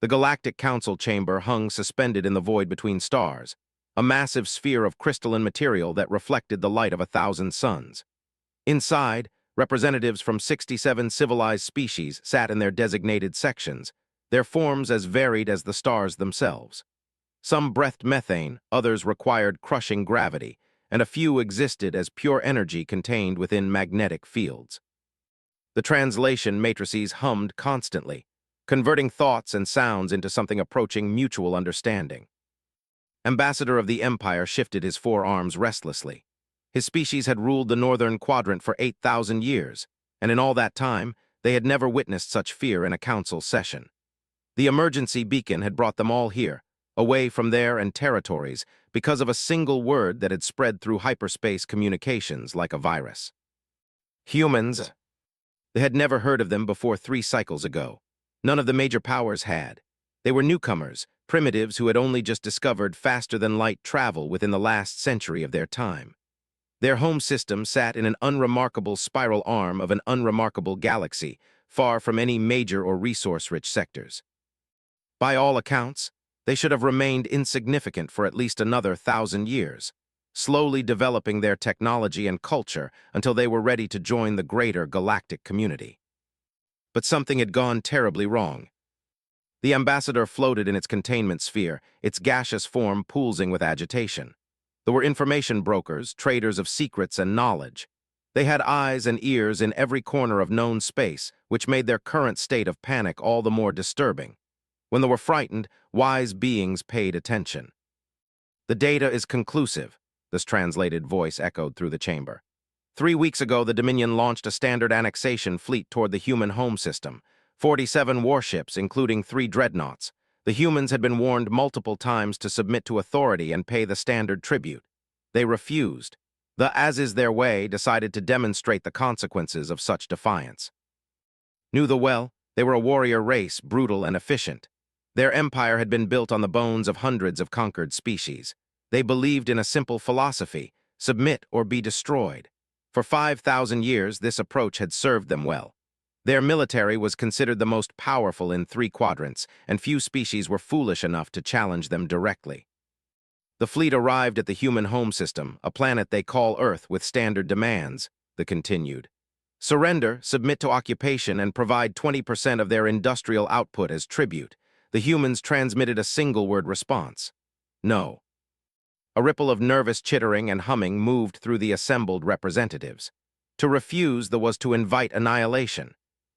The Galactic Council chamber hung suspended in the void between stars, a massive sphere of crystalline material that reflected the light of 1,000 suns. Inside, representatives from 67 civilized species sat in their designated sections, their forms as varied as the stars themselves. Some breathed methane, others required crushing gravity, and a few existed as pure energy contained within magnetic fields. The translation matrices hummed constantly, converting thoughts and sounds into something approaching mutual understanding. Ambassador of the Empire shifted his forearms restlessly. His species had ruled the northern quadrant for 8,000 years, and in all that time, they had never witnessed such fear in a council session. The emergency beacon had brought them all here, away from their and territories, because of a single word that had spread through hyperspace communications like a virus. Humans. They had never heard of them before 3 cycles ago. None of the major powers had. They were newcomers, primitives who had only just discovered faster-than-light travel within the last century of their time. Their home system sat in an unremarkable spiral arm of an unremarkable galaxy, far from any major or resource-rich sectors. By all accounts, they should have remained insignificant for at least another 1,000 years, slowly developing their technology and culture until they were ready to join the greater galactic community. But something had gone terribly wrong. The ambassador floated in its containment sphere, its gaseous form pulsing with agitation. There were information brokers, traders of secrets and knowledge. They had eyes and ears in every corner of known space, which made their current state of panic all the more disturbing. When they were frightened, wise beings paid attention. The data is conclusive, this translated voice echoed through the chamber. 3 weeks ago, the Dominion launched a standard annexation fleet toward the human home system. 47 warships, including 3 dreadnoughts. The humans had been warned multiple times to submit to authority and pay the standard tribute. They refused. The as is their way decided to demonstrate the consequences of such defiance. Knew the well, they were a warrior race, brutal and efficient. Their empire had been built on the bones of hundreds of conquered species. They believed in a simple philosophy: submit or be destroyed. For 5,000 years, this approach had served them well. Their military was considered the most powerful in 3 quadrants, and few species were foolish enough to challenge them directly. The fleet arrived at the human home system, a planet they call Earth, with standard demands, the continued. Surrender, submit to occupation, and provide 20% of their industrial output as tribute. The humans transmitted a single-word response: no. A ripple of nervous chittering and humming moved through the assembled representatives. To refuse was to invite annihilation.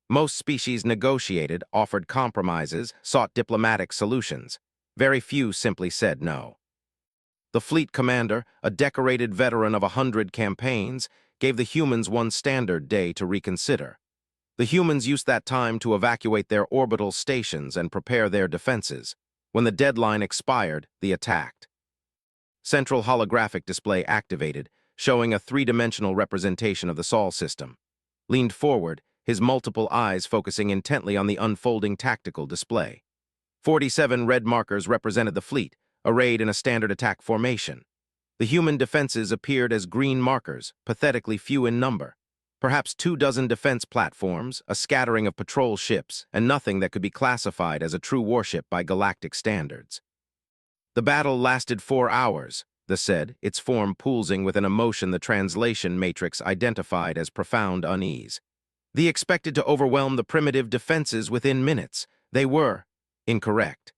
Most species negotiated, offered compromises, sought diplomatic solutions. Very few simply said no. The fleet commander, a decorated veteran of 100 campaigns, gave the humans one standard day to reconsider. The humans used that time to evacuate their orbital stations and prepare their defenses. When the deadline expired, they attacked. Central holographic display activated, showing a 3-dimensional representation of the Sol system. Leaned forward, his multiple eyes focusing intently on the unfolding tactical display. 47 red markers represented the fleet, arrayed in a standard attack formation. The human defenses appeared as green markers, pathetically few in number. Perhaps 24 defense platforms, a scattering of patrol ships, and nothing that could be classified as a true warship by galactic standards. The battle lasted 4 hours, the said, its form pulsing with an emotion the translation matrix identified as profound unease. They expected to overwhelm the primitive defenses within minutes. They were incorrect.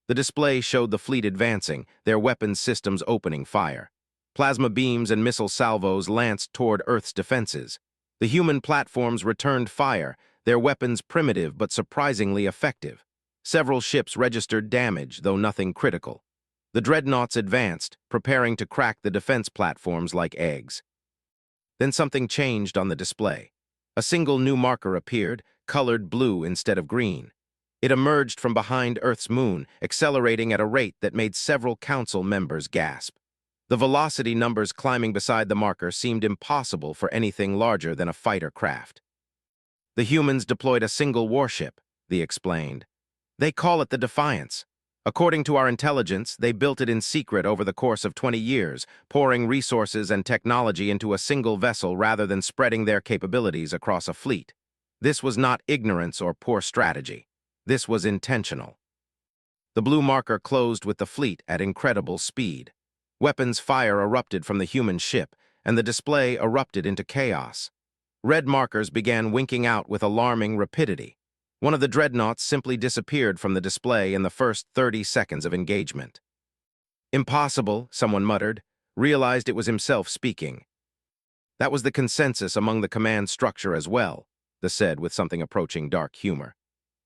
The display showed the fleet advancing, their weapons systems opening fire. Plasma beams and missile salvos lanced toward Earth's defenses. The human platforms returned fire, their weapons primitive but surprisingly effective. Several ships registered damage, though nothing critical. The dreadnoughts advanced, preparing to crack the defense platforms like eggs. Then something changed on the display. A single new marker appeared, colored blue instead of green. It emerged from behind Earth's moon, accelerating at a rate that made several council members gasp. The velocity numbers climbing beside the marker seemed impossible for anything larger than a fighter craft. The humans deployed a single warship, they explained. They call it the Defiance. According to our intelligence, they built it in secret over the course of 20 years, pouring resources and technology into a single vessel rather than spreading their capabilities across a fleet. This was not ignorance or poor strategy. This was intentional. The blue marker closed with the fleet at incredible speed. Weapons fire erupted from the human ship, and the display erupted into chaos. Red markers began winking out with alarming rapidity. One of the dreadnoughts simply disappeared from the display in the first 30 seconds of engagement. "Impossible," someone muttered, realized it was himself speaking. That was the consensus among the command structure as well, they said with something approaching dark humor.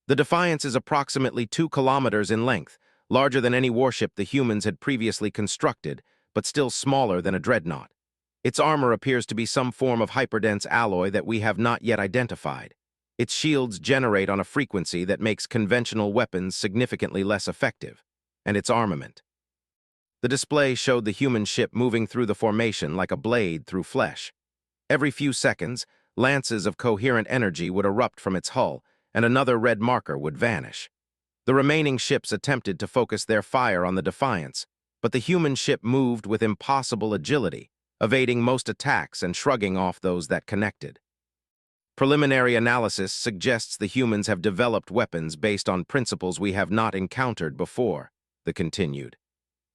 The Defiance is approximately 2 kilometers in length, larger than any warship the humans had previously constructed, but still smaller than a dreadnought. Its armor appears to be some form of hyperdense alloy that we have not yet identified. Its shields generate on a frequency that makes conventional weapons significantly less effective. And its armament. The display showed the human ship moving through the formation like a blade through flesh. Every few seconds, lances of coherent energy would erupt from its hull, and another red marker would vanish. The remaining ships attempted to focus their fire on the Defiance, but the human ship moved with impossible agility, evading most attacks and shrugging off those that connected. Preliminary analysis suggests the humans have developed weapons based on principles we have not encountered before, they continued.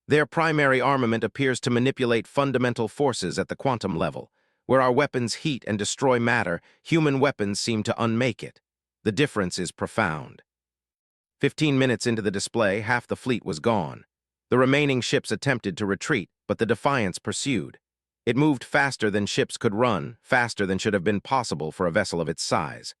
Their primary armament appears to manipulate fundamental forces at the quantum level. Where our weapons heat and destroy matter, human weapons seem to unmake it. The difference is profound. 15 minutes into the display, half the fleet was gone. The remaining ships attempted to retreat, but the Defiance pursued. It moved faster than ships could run, faster than should have been possible for a vessel of its size.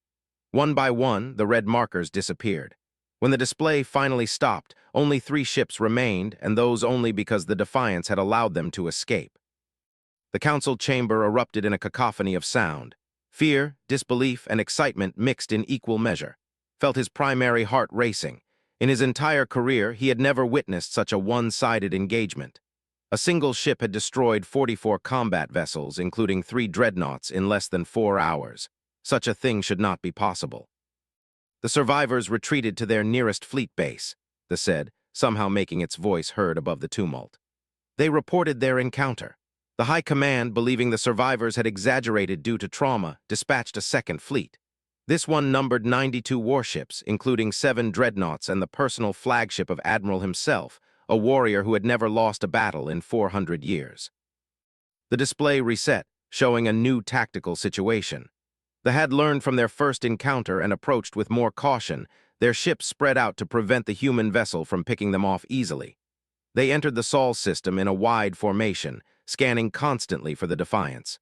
One by one, the red markers disappeared. When the display finally stopped, only 3 ships remained, and those only because the Defiance had allowed them to escape. The council chamber erupted in a cacophony of sound. Fear, disbelief, and excitement mixed in equal measure. Felt his primary heart racing. In his entire career, he had never witnessed such a one-sided engagement. A single ship had destroyed 44 combat vessels, including 3 dreadnoughts, in less than 4 hours. Such a thing should not be possible. The survivors retreated to their nearest fleet base, they said, somehow making its voice heard above the tumult. They reported their encounter. The High Command, believing the survivors had exaggerated due to trauma, dispatched a second fleet. This one numbered 92 warships, including 7 dreadnoughts and the personal flagship of Admiral himself, a warrior who had never lost a battle in 400 years. The display reset, showing a new tactical situation. They had learned from their first encounter and approached with more caution. Their ships spread out to prevent the human vessel from picking them off easily. They entered the Sol system in a wide formation, scanning constantly for the Defiance.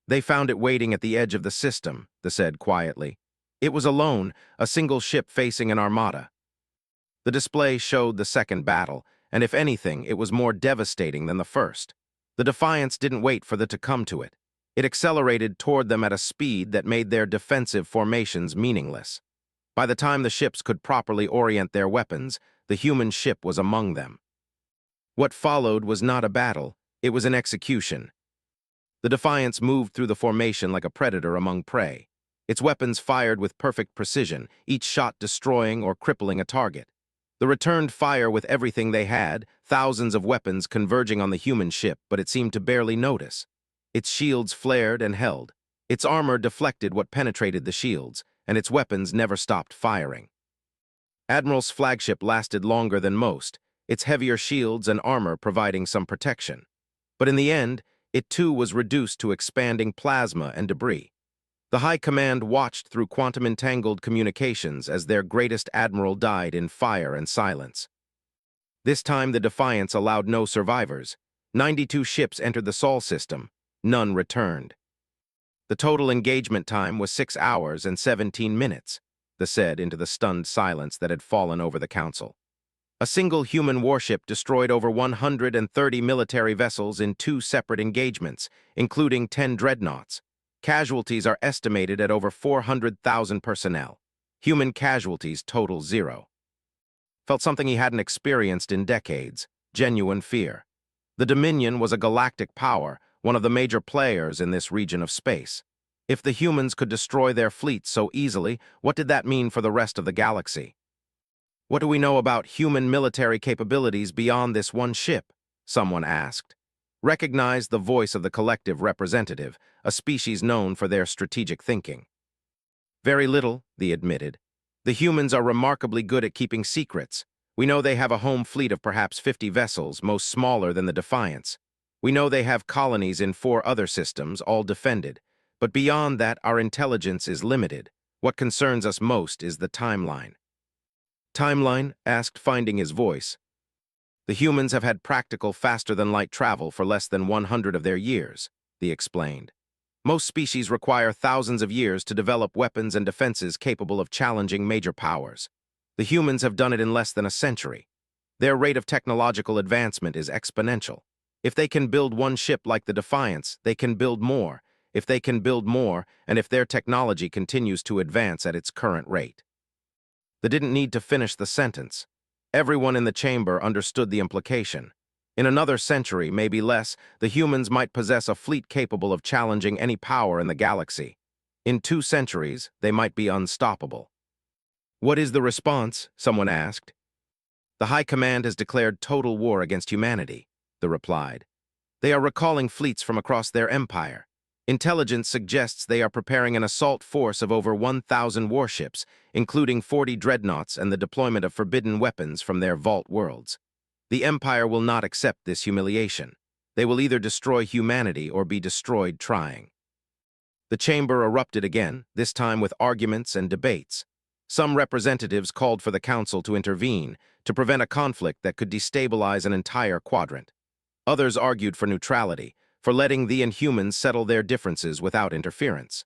They found it waiting at the edge of the system, they said quietly. It was alone, a single ship facing an armada. The display showed the second battle, and if anything, it was more devastating than the first. The Defiance didn't wait for the to come to it. It accelerated toward them at a speed that made their defensive formations meaningless. By the time the ships could properly orient their weapons, the human ship was among them. What followed was not a battle, it was an execution. The Defiance moved through the formation like a predator among prey. Its weapons fired with perfect precision, each shot destroying or crippling a target. The returned fire with everything they had, thousands of weapons converging on the human ship, but it seemed to barely notice. Its shields flared and held. Its armor deflected what penetrated the shields, and its weapons never stopped firing. Admiral's flagship lasted longer than most, its heavier shields and armor providing some protection. But in the end, it too was reduced to expanding plasma and debris. The High Command watched through quantum-entangled communications as their greatest admiral died in fire and silence. This time the Defiance allowed no survivors. 92 ships entered the Sol system. None returned. The total engagement time was 6 hours and 17 minutes, they said into the stunned silence that had fallen over the council. A single human warship destroyed over 130 military vessels in 2 separate engagements, including 10 dreadnoughts. Casualties are estimated at over 400,000 personnel. Human casualties total 0. Felt something he hadn't experienced in decades, genuine fear. The Dominion was a galactic power, one of the major players in this region of space. If the humans could destroy their fleet so easily, what did that mean for the rest of the galaxy? What do we know about human military capabilities beyond this one ship? Someone asked. Recognized the voice of the collective representative, a species known for their strategic thinking. Very little, they admitted. The humans are remarkably good at keeping secrets. We know they have a home fleet of perhaps 50 vessels, most smaller than the Defiance. We know they have colonies in 4 other systems, all defended. But beyond that, our intelligence is limited. What concerns us most is the timeline. Timeline? Asked, finding his voice. The humans have had practical faster-than-light travel for less than 100 of their years, he explained. Most species require thousands of years to develop weapons and defenses capable of challenging major powers. The humans have done it in less than a century. Their rate of technological advancement is exponential. If they can build one ship like the Defiance, they can build more. If they can build more, and if their technology continues to advance at its current rate. They didn't need to finish the sentence. Everyone in the chamber understood the implication. In another century, maybe less, the humans might possess a fleet capable of challenging any power in the galaxy. In 2 centuries, they might be unstoppable. What is the response? Someone asked. The High Command has declared total war against humanity, they replied. They are recalling fleets from across their empire. Intelligence suggests they are preparing an assault force of over 1,000 warships, including 40 dreadnoughts and the deployment of forbidden weapons from their vault worlds. The Empire will not accept this humiliation. They will either destroy humanity or be destroyed trying. The chamber erupted again, this time with arguments and debates. Some representatives called for the council to intervene, to prevent a conflict that could destabilize an entire quadrant. Others argued for neutrality, for letting the Inhumans settle their differences without interference.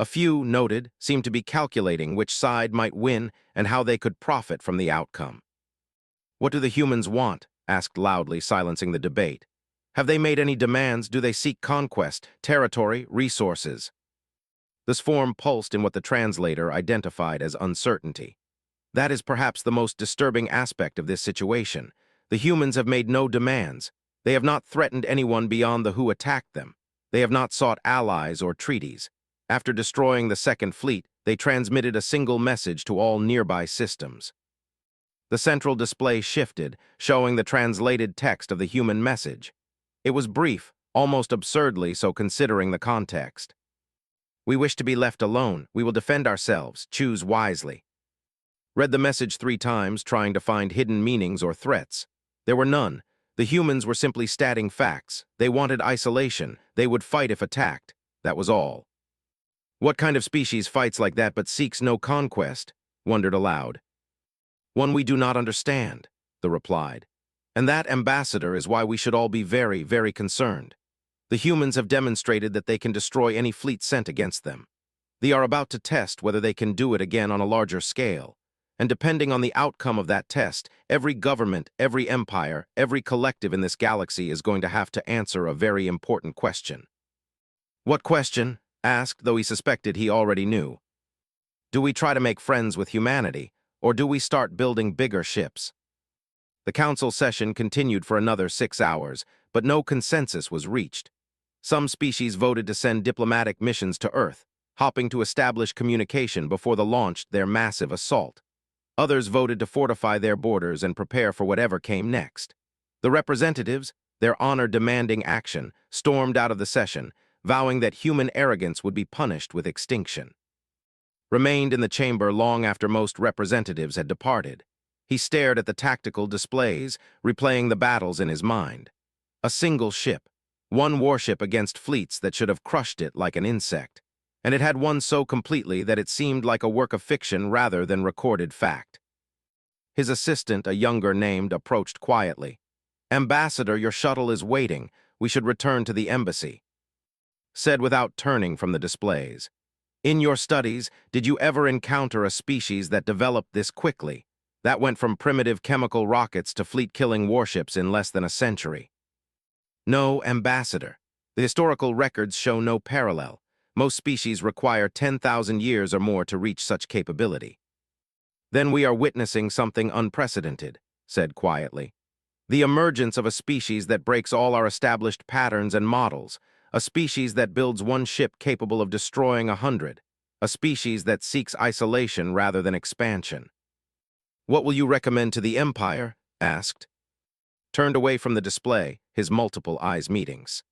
A few, noted, seemed to be calculating which side might win and how they could profit from the outcome. What do the humans want? Asked loudly, silencing the debate. Have they made any demands? Do they seek conquest, territory, resources? This form pulsed in what the translator identified as uncertainty. That is perhaps the most disturbing aspect of this situation. The humans have made no demands. They have not threatened anyone beyond the who attacked them. They have not sought allies or treaties. After destroying the Second Fleet, they transmitted a single message to all nearby systems. The central display shifted, showing the translated text of the human message. It was brief, almost absurdly so considering the context. We wish to be left alone. We will defend ourselves. Choose wisely. Read the message 3 times, trying to find hidden meanings or threats. There were none. The humans were simply stating facts. They wanted isolation. They would fight if attacked. That was all. What kind of species fights like that but seeks no conquest? Wondered aloud. One we do not understand, they replied. And that, Ambassador, is why we should all be very, very concerned. The humans have demonstrated that they can destroy any fleet sent against them. They are about to test whether they can do it again on a larger scale. And depending on the outcome of that test, every government, every empire, every collective in this galaxy is going to have to answer a very important question. What question? Asked, though he suspected he already knew. Do we try to make friends with humanity, or do we start building bigger ships? The council session continued for another 6 hours, but no consensus was reached. Some species voted to send diplomatic missions to Earth, hoping to establish communication before the launch their massive assault. Others voted to fortify their borders and prepare for whatever came next. The representatives, their honor-demanding action, stormed out of the session, vowing that human arrogance would be punished with extinction. Remained in the chamber long after most representatives had departed. He stared at the tactical displays, replaying the battles in his mind. A single ship, one warship against fleets that should have crushed it like an insect. And it had won so completely that it seemed like a work of fiction rather than recorded fact. His assistant, a younger named, approached quietly. Ambassador, your shuttle is waiting. We should return to the embassy. Said without turning from the displays. In your studies, did you ever encounter a species that developed this quickly? That went from primitive chemical rockets to fleet-killing warships in less than a century. No, Ambassador. The historical records show no parallel. Most species require 10,000 years or more to reach such capability. Then we are witnessing something unprecedented, said quietly. The emergence of a species that breaks all our established patterns and models, a species that builds one ship capable of destroying 100, a species that seeks isolation rather than expansion. What will you recommend to the Empire? Asked. Turned away from the display, his multiple eyes meetings.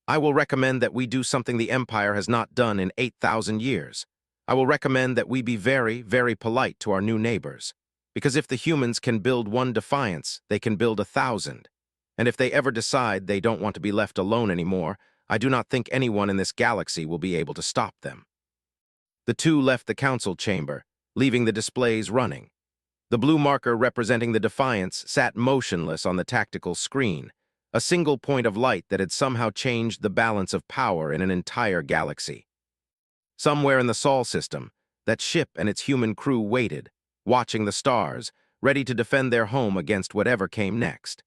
I will recommend that we do something the Empire has not done in 8,000 years. I will recommend that we be very, very polite to our new neighbors. Because if the humans can build one Defiance, they can build 1,000. And if they ever decide they don't want to be left alone anymore, I do not think anyone in this galaxy will be able to stop them. The two left the council chamber, leaving the displays running. The blue marker representing the Defiance sat motionless on the tactical screen, a single point of light that had somehow changed the balance of power in an entire galaxy. Somewhere in the Sol system, that ship and its human crew waited, watching the stars, ready to defend their home against whatever came next.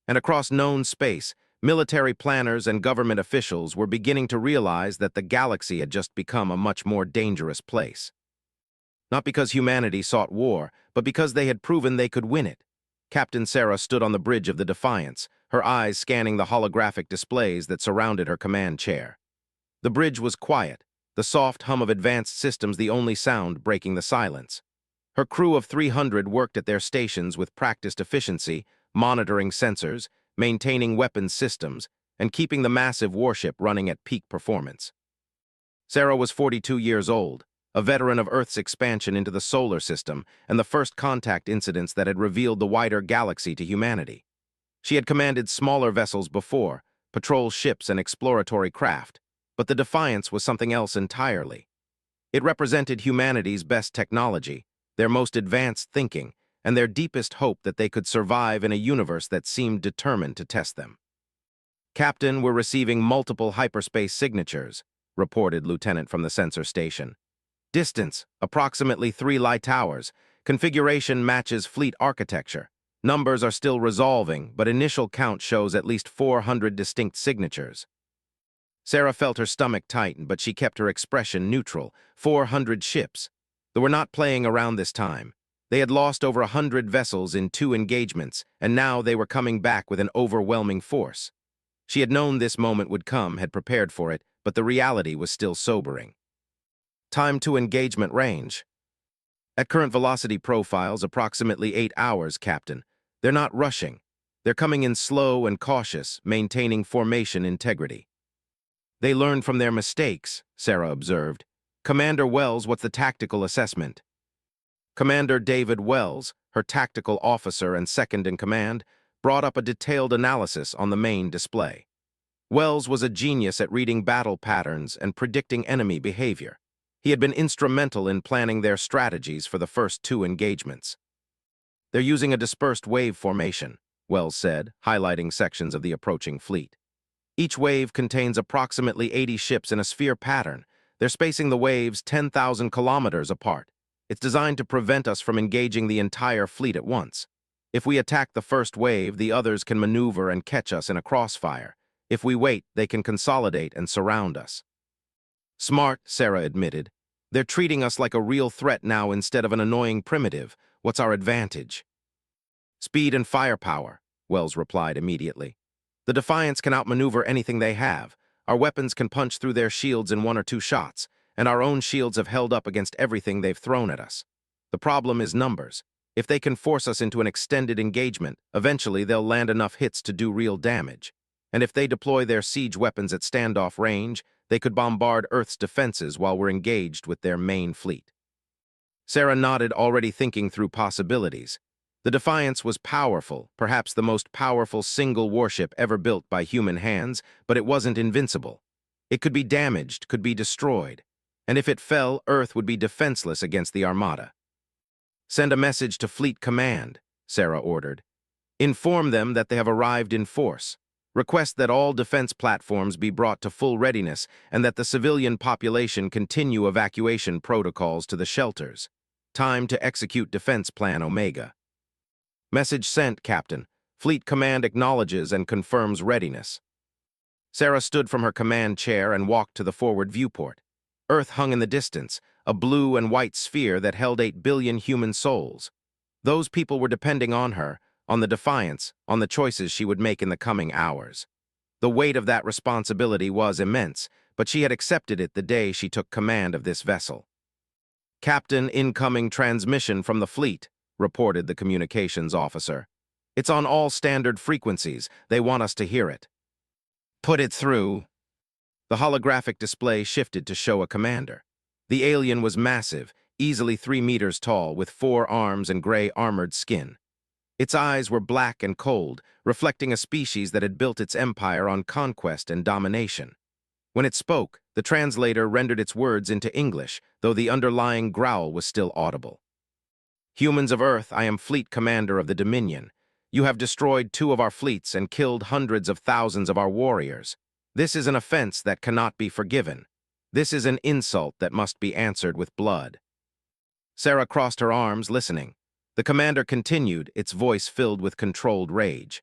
And across known space, military planners and government officials were beginning to realize that the galaxy had just become a much more dangerous place. Not because humanity sought war, but because they had proven they could win it. Captain Sarah stood on the bridge of the Defiance, her eyes scanning the holographic displays that surrounded her command chair. The bridge was quiet, the soft hum of advanced systems the only sound breaking the silence. Her crew of 300 worked at their stations with practiced efficiency, monitoring sensors, maintaining weapons systems, and keeping the massive warship running at peak performance. Sarah was 42 years old, a veteran of Earth's expansion into the solar system and the first contact incidents that had revealed the wider galaxy to humanity. She had commanded smaller vessels before, patrol ships and exploratory craft, but the Defiance was something else entirely. It represented humanity's best technology, their most advanced thinking, and their deepest hope that they could survive in a universe that seemed determined to test them. Captain, we're receiving multiple hyperspace signatures, reported Lieutenant from the sensor station. Distance, approximately 3 light hours. Configuration matches fleet architecture. Numbers are still resolving, but initial count shows at least 400 distinct signatures. Sarah felt her stomach tighten, but she kept her expression neutral. 400 ships. They were not playing around this time. They had lost over 100 vessels in 2 engagements, and now they were coming back with an overwhelming force. She had known this moment would come, had prepared for it, but the reality was still sobering. Time to engagement range. At current velocity profiles, approximately 8 hours, Captain. They're not rushing. They're coming in slow and cautious, maintaining formation integrity. They learned from their mistakes, Sarah observed. Commander Wells, what's the tactical assessment? Commander David Wells, her tactical officer and second-in-command, brought up a detailed analysis on the main display. Wells was a genius at reading battle patterns and predicting enemy behavior. He had been instrumental in planning their strategies for the first 2 engagements. They're using a dispersed wave formation, Wells said, highlighting sections of the approaching fleet. Each wave contains approximately 80 ships in a sphere pattern. They're spacing the waves 10,000 kilometers apart. It's designed to prevent us from engaging the entire fleet at once. If we attack the first wave, the others can maneuver and catch us in a crossfire. If we wait, they can consolidate and surround us. Smart, Sarah admitted. They're treating us like a real threat now instead of an annoying primitive. What's our advantage? Speed and firepower, Wells replied immediately. The Defiance can outmaneuver anything they have. Our weapons can punch through their shields in 1 or 2 shots, and our own shields have held up against everything they've thrown at us. The problem is numbers. If they can force us into an extended engagement, eventually they'll land enough hits to do real damage. And if they deploy their siege weapons at standoff range, they could bombard Earth's defenses while we're engaged with their main fleet. Sarah nodded, already thinking through possibilities. The Defiance was powerful, perhaps the most powerful single warship ever built by human hands, but it wasn't invincible. It could be damaged, could be destroyed. And if it fell, Earth would be defenseless against the Armada. Send a message to Fleet Command, Sarah ordered. Inform them that they have arrived in force. Request that all defense platforms be brought to full readiness and that the civilian population continue evacuation protocols to the shelters. Time to execute Defense Plan Omega. Message sent, Captain. Fleet Command acknowledges and confirms readiness. Sarah stood from her command chair and walked to the forward viewport. Earth hung in the distance, a blue and white sphere that held 8 billion human souls. Those people were depending on her, on the Defiance, on the choices she would make in the coming hours. The weight of that responsibility was immense, but she had accepted it the day she took command of this vessel. Captain, incoming transmission from the fleet, reported the communications officer. It's on all standard frequencies. They want us to hear it. Put it through. The holographic display shifted to show a commander. The alien was massive, easily 3 meters tall, with 4 arms and gray armored skin. Its eyes were black and cold, reflecting a species that had built its empire on conquest and domination. When it spoke, the translator rendered its words into English, though the underlying growl was still audible. "Humans of Earth, I am Fleet Commander of the Dominion. You have destroyed 2 of our fleets and killed hundreds of thousands of our warriors. This is an offense that cannot be forgiven. This is an insult that must be answered with blood." Sarah crossed her arms, listening. The commander continued, its voice filled with controlled rage.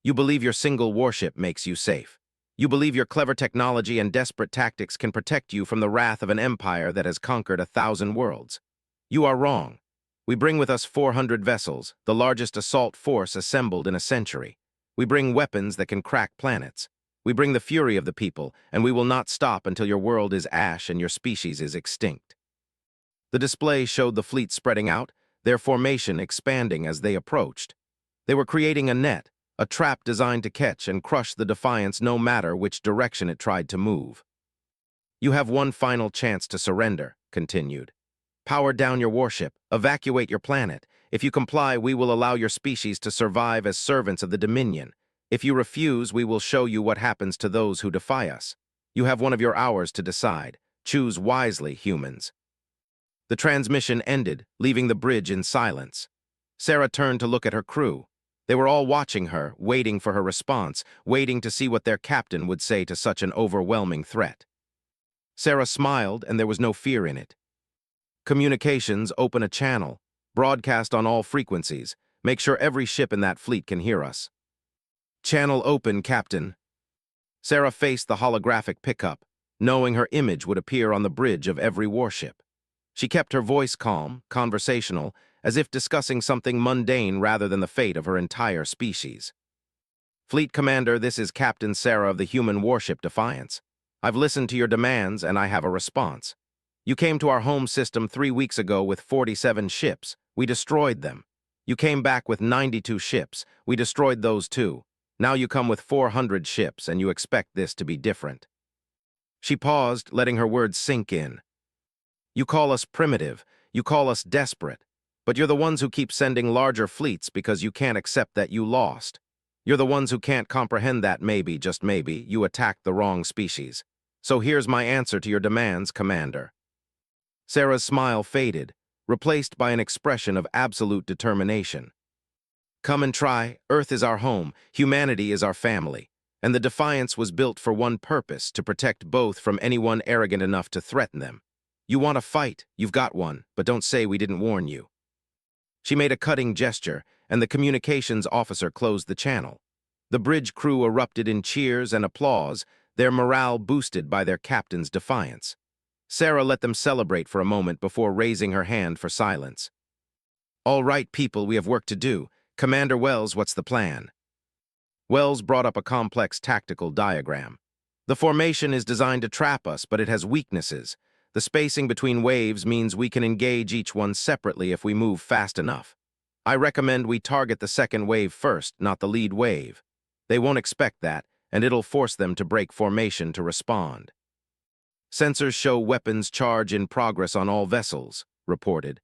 "You believe your single warship makes you safe. You believe your clever technology and desperate tactics can protect you from the wrath of an empire that has conquered 1,000 worlds. You are wrong. We bring with us 400 vessels, the largest assault force assembled in a century. We bring weapons that can crack planets. We bring the fury of the people, and we will not stop until your world is ash and your species is extinct." The display showed the fleet spreading out, their formation expanding as they approached. They were creating a net, a trap designed to catch and crush the Defiance no matter which direction it tried to move. "You have one final chance to surrender," continued. "Power down your warship, evacuate your planet. If you comply, we will allow your species to survive as servants of the Dominion. If you refuse, we will show you what happens to those who defy us. You have one of your hours to decide. Choose wisely, humans." The transmission ended, leaving the bridge in silence. Sarah turned to look at her crew. They were all watching her, waiting for her response, waiting to see what their captain would say to such an overwhelming threat. Sarah smiled, and there was no fear in it. "Communications, open a channel. Broadcast on all frequencies. Make sure every ship in that fleet can hear us." "Channel open, Captain." Sarah faced the holographic pickup, knowing her image would appear on the bridge of every warship. She kept her voice calm, conversational, as if discussing something mundane rather than the fate of her entire species. "Fleet Commander, this is Captain Sarah of the human warship Defiance. I've listened to your demands, and I have a response. You came to our home system 3 weeks ago with 47 ships. We destroyed them. You came back with 92 ships. We destroyed those too. Now you come with 400 ships, and you expect this to be different." She paused, letting her words sink in. "You call us primitive. You call us desperate. But you're the ones who keep sending larger fleets because you can't accept that you lost. You're the ones who can't comprehend that maybe, just maybe, you attacked the wrong species. So here's my answer to your demands, Commander." Sarah's smile faded, replaced by an expression of absolute determination. "Come and try. Earth is our home. Humanity is our family. And the Defiance was built for one purpose, to protect both from anyone arrogant enough to threaten them. You want a fight, you've got one, but don't say we didn't warn you." She made a cutting gesture, and the communications officer closed the channel. The bridge crew erupted in cheers and applause, their morale boosted by their captain's defiance. Sarah let them celebrate for a moment before raising her hand for silence. "All right, people, we have work to do. Commander Wells, what's the plan?" Wells brought up a complex tactical diagram. "The formation is designed to trap us, but it has weaknesses. The spacing between waves means we can engage each one separately if we move fast enough. I recommend we target the second wave first, not the lead wave. They won't expect that, and it'll force them to break formation to respond." "Sensors show weapons charge in progress on all vessels," reported.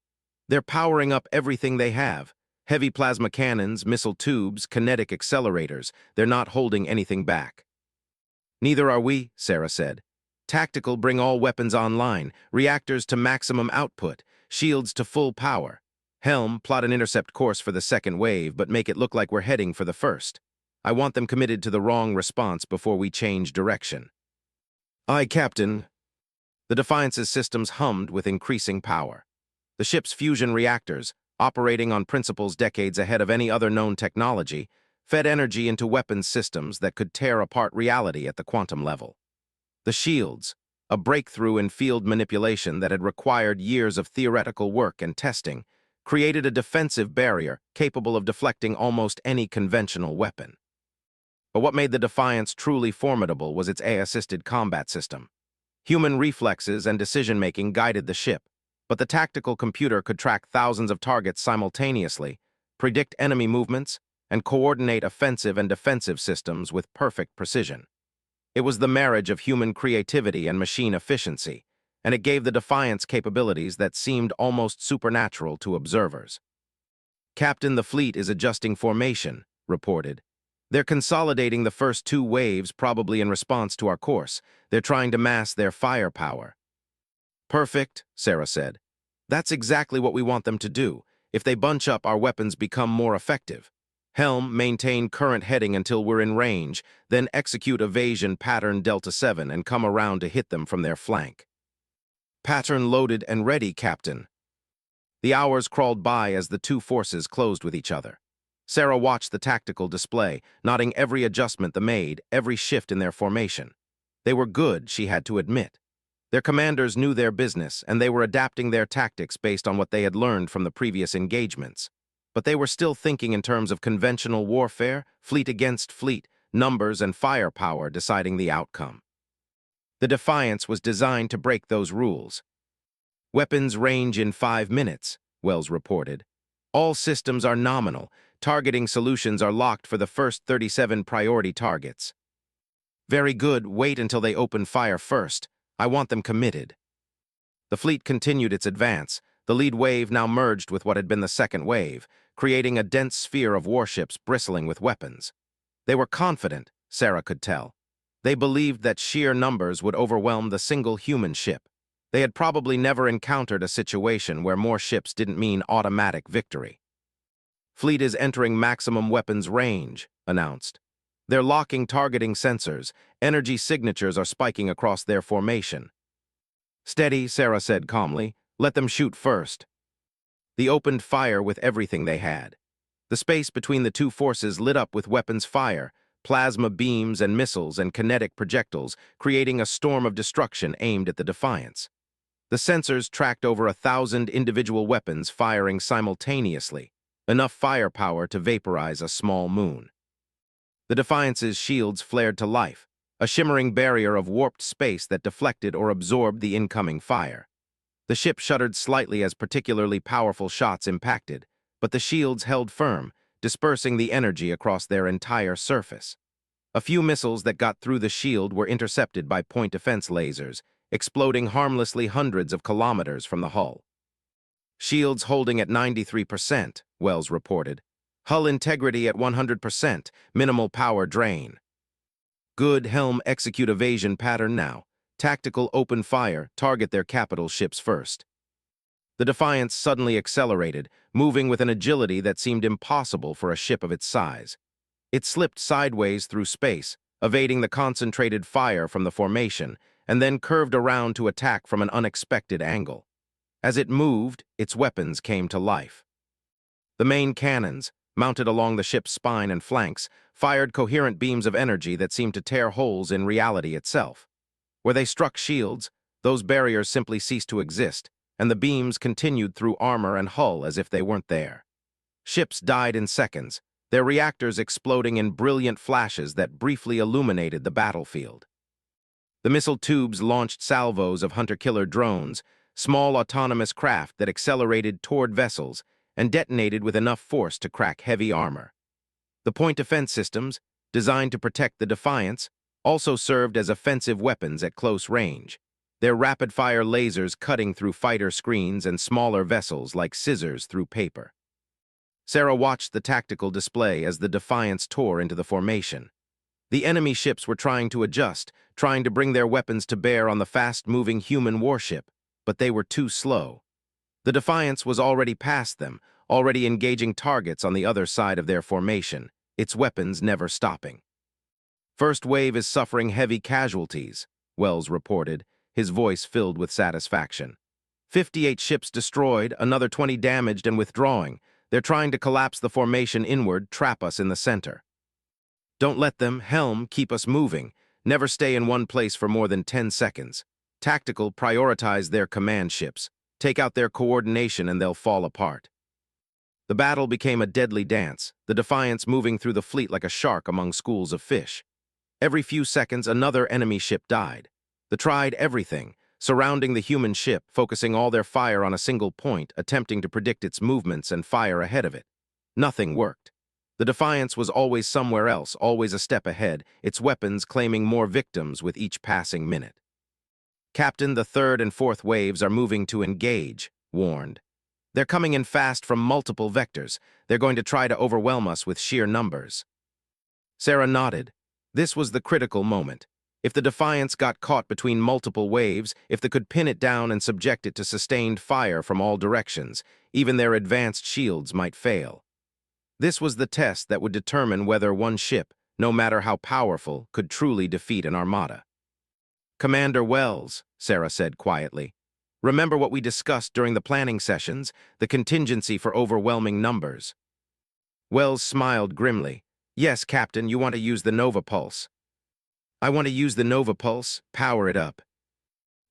"They're powering up everything they have. Heavy plasma cannons, missile tubes, kinetic accelerators. They're not holding anything back." "Neither are we," Sarah said. "Tactical, bring all weapons online, reactors to maximum output, shields to full power. Helm, plot an intercept course for the second wave, but make it look like we're heading for the first. I want them committed to the wrong response before we change direction." "Aye, Captain." The Defiance's systems hummed with increasing power. The ship's fusion reactors, operating on principles decades ahead of any other known technology, fed energy into weapons systems that could tear apart reality at the quantum level. The shields, a breakthrough in field manipulation that had required years of theoretical work and testing, created a defensive barrier capable of deflecting almost any conventional weapon. But what made the Defiance truly formidable was its AI-assisted combat system. Human reflexes and decision-making guided the ship, but the tactical computer could track thousands of targets simultaneously, predict enemy movements, and coordinate offensive and defensive systems with perfect precision. It was the marriage of human creativity and machine efficiency, and it gave the Defiance capabilities that seemed almost supernatural to observers. "Captain, the fleet is adjusting formation," reported. "They're consolidating the first two waves, probably in response to our course. They're trying to mass their firepower." "Perfect," Sarah said. "That's exactly what we want them to do. If they bunch up, our weapons become more effective. Helm, maintain current heading until we're in range, then execute evasion pattern Delta 7 and come around to hit them from their flank." "Pattern loaded and ready, Captain." The hours crawled by as the two forces closed with each other. Sarah watched the tactical display, noting every adjustment they made, every shift in their formation. They were good, she had to admit. Their commanders knew their business, and they were adapting their tactics based on what they had learned from the previous engagements. But they were still thinking in terms of conventional warfare, fleet against fleet, numbers and firepower deciding the outcome. The Defiance was designed to break those rules. "Weapons range in 5 minutes, Wells reported. "All systems are nominal. Targeting solutions are locked for the first 37 priority targets." "Very good. Wait until they open fire first. I want them committed." The fleet continued its advance. The lead wave now merged with what had been the second wave, creating a dense sphere of warships bristling with weapons. They were confident, Sarah could tell. They believed that sheer numbers would overwhelm the single human ship. They had probably never encountered a situation where more ships didn't mean automatic victory. "Fleet is entering maximum weapons range," announced. "They're locking targeting sensors. Energy signatures are spiking across their formation." "Steady," Sarah said calmly. "Let them shoot first." They opened fire with everything they had. The space between the two forces lit up with weapons fire, plasma beams and missiles and kinetic projectiles, creating a storm of destruction aimed at the Defiance. The sensors tracked over 1,000 individual weapons firing simultaneously, enough firepower to vaporize a small moon. The Defiance's shields flared to life, a shimmering barrier of warped space that deflected or absorbed the incoming fire. The ship shuddered slightly as particularly powerful shots impacted, but the shields held firm, dispersing the energy across their entire surface. A few missiles that got through the shield were intercepted by point defense lasers, exploding harmlessly hundreds of kilometers from the hull. "Shields holding at 93%, Wells reported. "Hull integrity at 100%, minimal power drain." "Good, Helm, execute evasion pattern now. Tactical open fire, target their capital ships first." The Defiance suddenly accelerated, moving with an agility that seemed impossible for a ship of its size. It slipped sideways through space, evading the concentrated fire from the formation, and then curved around to attack from an unexpected angle. As it moved, its weapons came to life. The main cannons, mounted along the ship's spine and flanks, fired coherent beams of energy that seemed to tear holes in reality itself. Where they struck shields, those barriers simply ceased to exist, and the beams continued through armor and hull as if they weren't there. Ships died in seconds, their reactors exploding in brilliant flashes that briefly illuminated the battlefield. The missile tubes launched salvos of hunter-killer drones, small autonomous craft that accelerated toward vessels and detonated with enough force to crack heavy armor. The point defense systems, designed to protect the Defiance, also served as offensive weapons at close range, their rapid-fire lasers cutting through fighter screens and smaller vessels like scissors through paper. Sarah watched the tactical display as the Defiance tore into the formation. The enemy ships were trying to adjust, trying to bring their weapons to bear on the fast-moving human warship, but they were too slow. The Defiance was already past them, already engaging targets on the other side of their formation, its weapons never stopping. "First wave is suffering heavy casualties," Wells reported, his voice filled with satisfaction. 58 ships destroyed, another 20 damaged and withdrawing. They're trying to collapse the formation inward, trap us in the center. "Don't let them, Helm, keep us moving. Never stay in one place for more than 10 seconds. Tactical, prioritize their command ships. Take out their coordination and they'll fall apart." The battle became a deadly dance, the Defiance moving through the fleet like a shark among schools of fish. Every few seconds, another enemy ship died. They tried everything, surrounding the human ship, focusing all their fire on a single point, attempting to predict its movements and fire ahead of it. Nothing worked. The Defiance was always somewhere else, always a step ahead, its weapons claiming more victims with each passing minute. Captain, the third and fourth waves are moving to engage, warned. They're coming in fast from multiple vectors. They're going to try to overwhelm us with sheer numbers. Sarah nodded. This was the critical moment. If the Defiance got caught between multiple waves, if they could pin it down and subject it to sustained fire from all directions, even their advanced shields might fail. This was the test that would determine whether one ship, no matter how powerful, could truly defeat an armada. Commander Wells, Sarah said quietly, remember what we discussed during the planning sessions, the contingency for overwhelming numbers. Wells smiled grimly. Yes, Captain, you want to use the Nova Pulse. I want to use the Nova Pulse, power it up.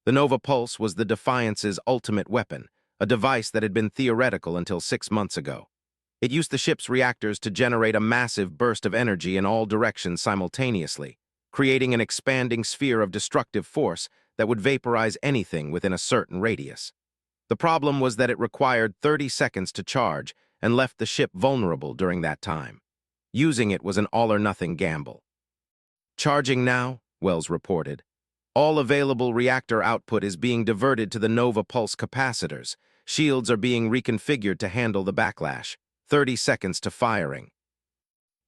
The Nova Pulse was the Defiance's ultimate weapon, a device that had been theoretical until 6 months ago. It used the ship's reactors to generate a massive burst of energy in all directions simultaneously, creating an expanding sphere of destructive force that would vaporize anything within a certain radius. The problem was that it required 30 seconds to charge and left the ship vulnerable during that time. Using it was an all-or-nothing gamble. Charging now, Wells reported. All available reactor output is being diverted to the Nova Pulse capacitors. Shields are being reconfigured to handle the backlash. 30 seconds to firing.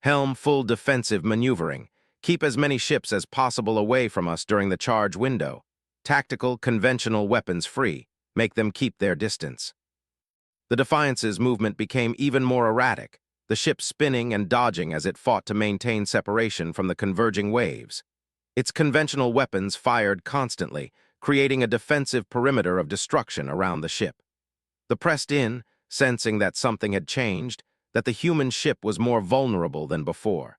Helm full defensive maneuvering. Keep as many ships as possible away from us during the charge window. Tactical, conventional weapons free. Make them keep their distance. The Defiance's movement became even more erratic, the ship spinning and dodging as it fought to maintain separation from the converging waves. Its conventional weapons fired constantly, creating a defensive perimeter of destruction around the ship. The pressed in, sensing that something had changed, that the human ship was more vulnerable than before.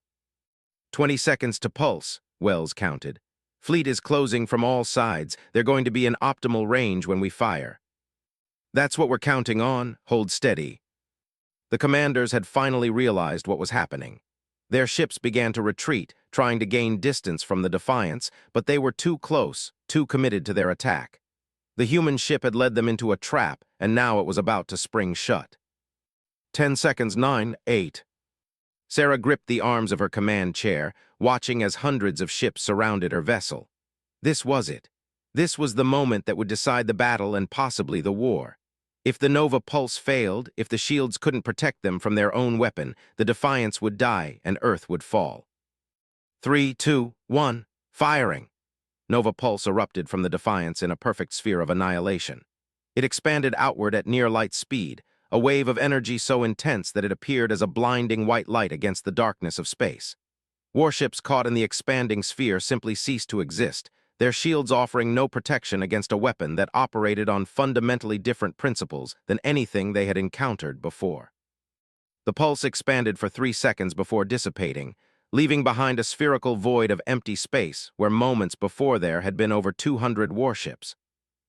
20 seconds to pulse, Wells counted. Fleet is closing from all sides. They're going to be in optimal range when we fire. That's what we're counting on. Hold steady. The commanders had finally realized what was happening. Their ships began to retreat, trying to gain distance from the Defiance, but they were too close, too committed to their attack. The human ship had led them into a trap, and now it was about to spring shut. 10 seconds, 9, 8. Sarah gripped the arms of her command chair, watching as hundreds of ships surrounded her vessel. This was it. This was the moment that would decide the battle and possibly the war. If the Nova Pulse failed, if the shields couldn't protect them from their own weapon, the Defiance would die and Earth would fall. 3, 2, 1, firing. Nova Pulse erupted from the Defiance in a perfect sphere of annihilation. It expanded outward at near-light speed, a wave of energy so intense that it appeared as a blinding white light against the darkness of space. Warships caught in the expanding sphere simply ceased to exist, their shields offering no protection against a weapon that operated on fundamentally different principles than anything they had encountered before. The pulse expanded for 3 seconds before dissipating, leaving behind a spherical void of empty space where moments before there had been over 200 warships.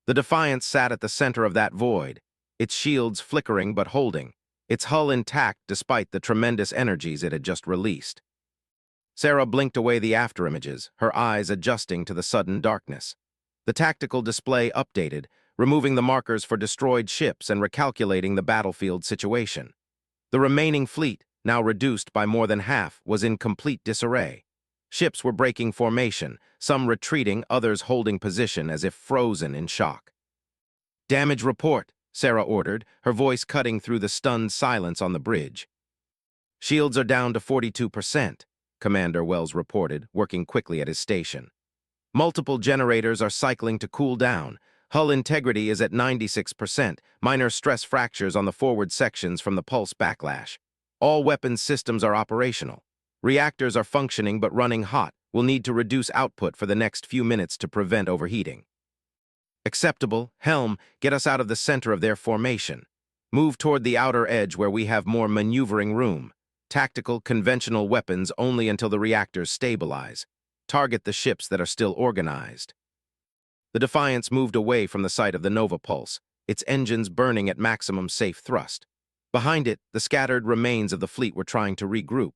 The Defiance sat at the center of that void, its shields flickering but holding, its hull intact despite the tremendous energies it had just released. Sarah blinked away the afterimages, her eyes adjusting to the sudden darkness. The tactical display updated, removing the markers for destroyed ships and recalculating the battlefield situation. The remaining fleet, now reduced by more than half, was in complete disarray. Ships were breaking formation, some retreating, others holding position as if frozen in shock. "Damage report," Sarah ordered, her voice cutting through the stunned silence on the bridge. "Shields are down to 42%. Commander Wells reported, working quickly at his station. "Multiple generators are cycling to cool down. Hull integrity is at 96%, minor stress fractures on the forward sections from the pulse backlash. All weapons systems are operational. Reactors are functioning but running hot. We'll need to reduce output for the next few minutes to prevent overheating." "Acceptable. Helm, get us out of the center of their formation. Move toward the outer edge where we have more maneuvering room. Tactical, conventional weapons only until the reactors stabilize. Target the ships that are still organized." The Defiance moved away from the site of the Nova Pulse, its engines burning at maximum safe thrust. Behind it, the scattered remains of the fleet were trying to regroup.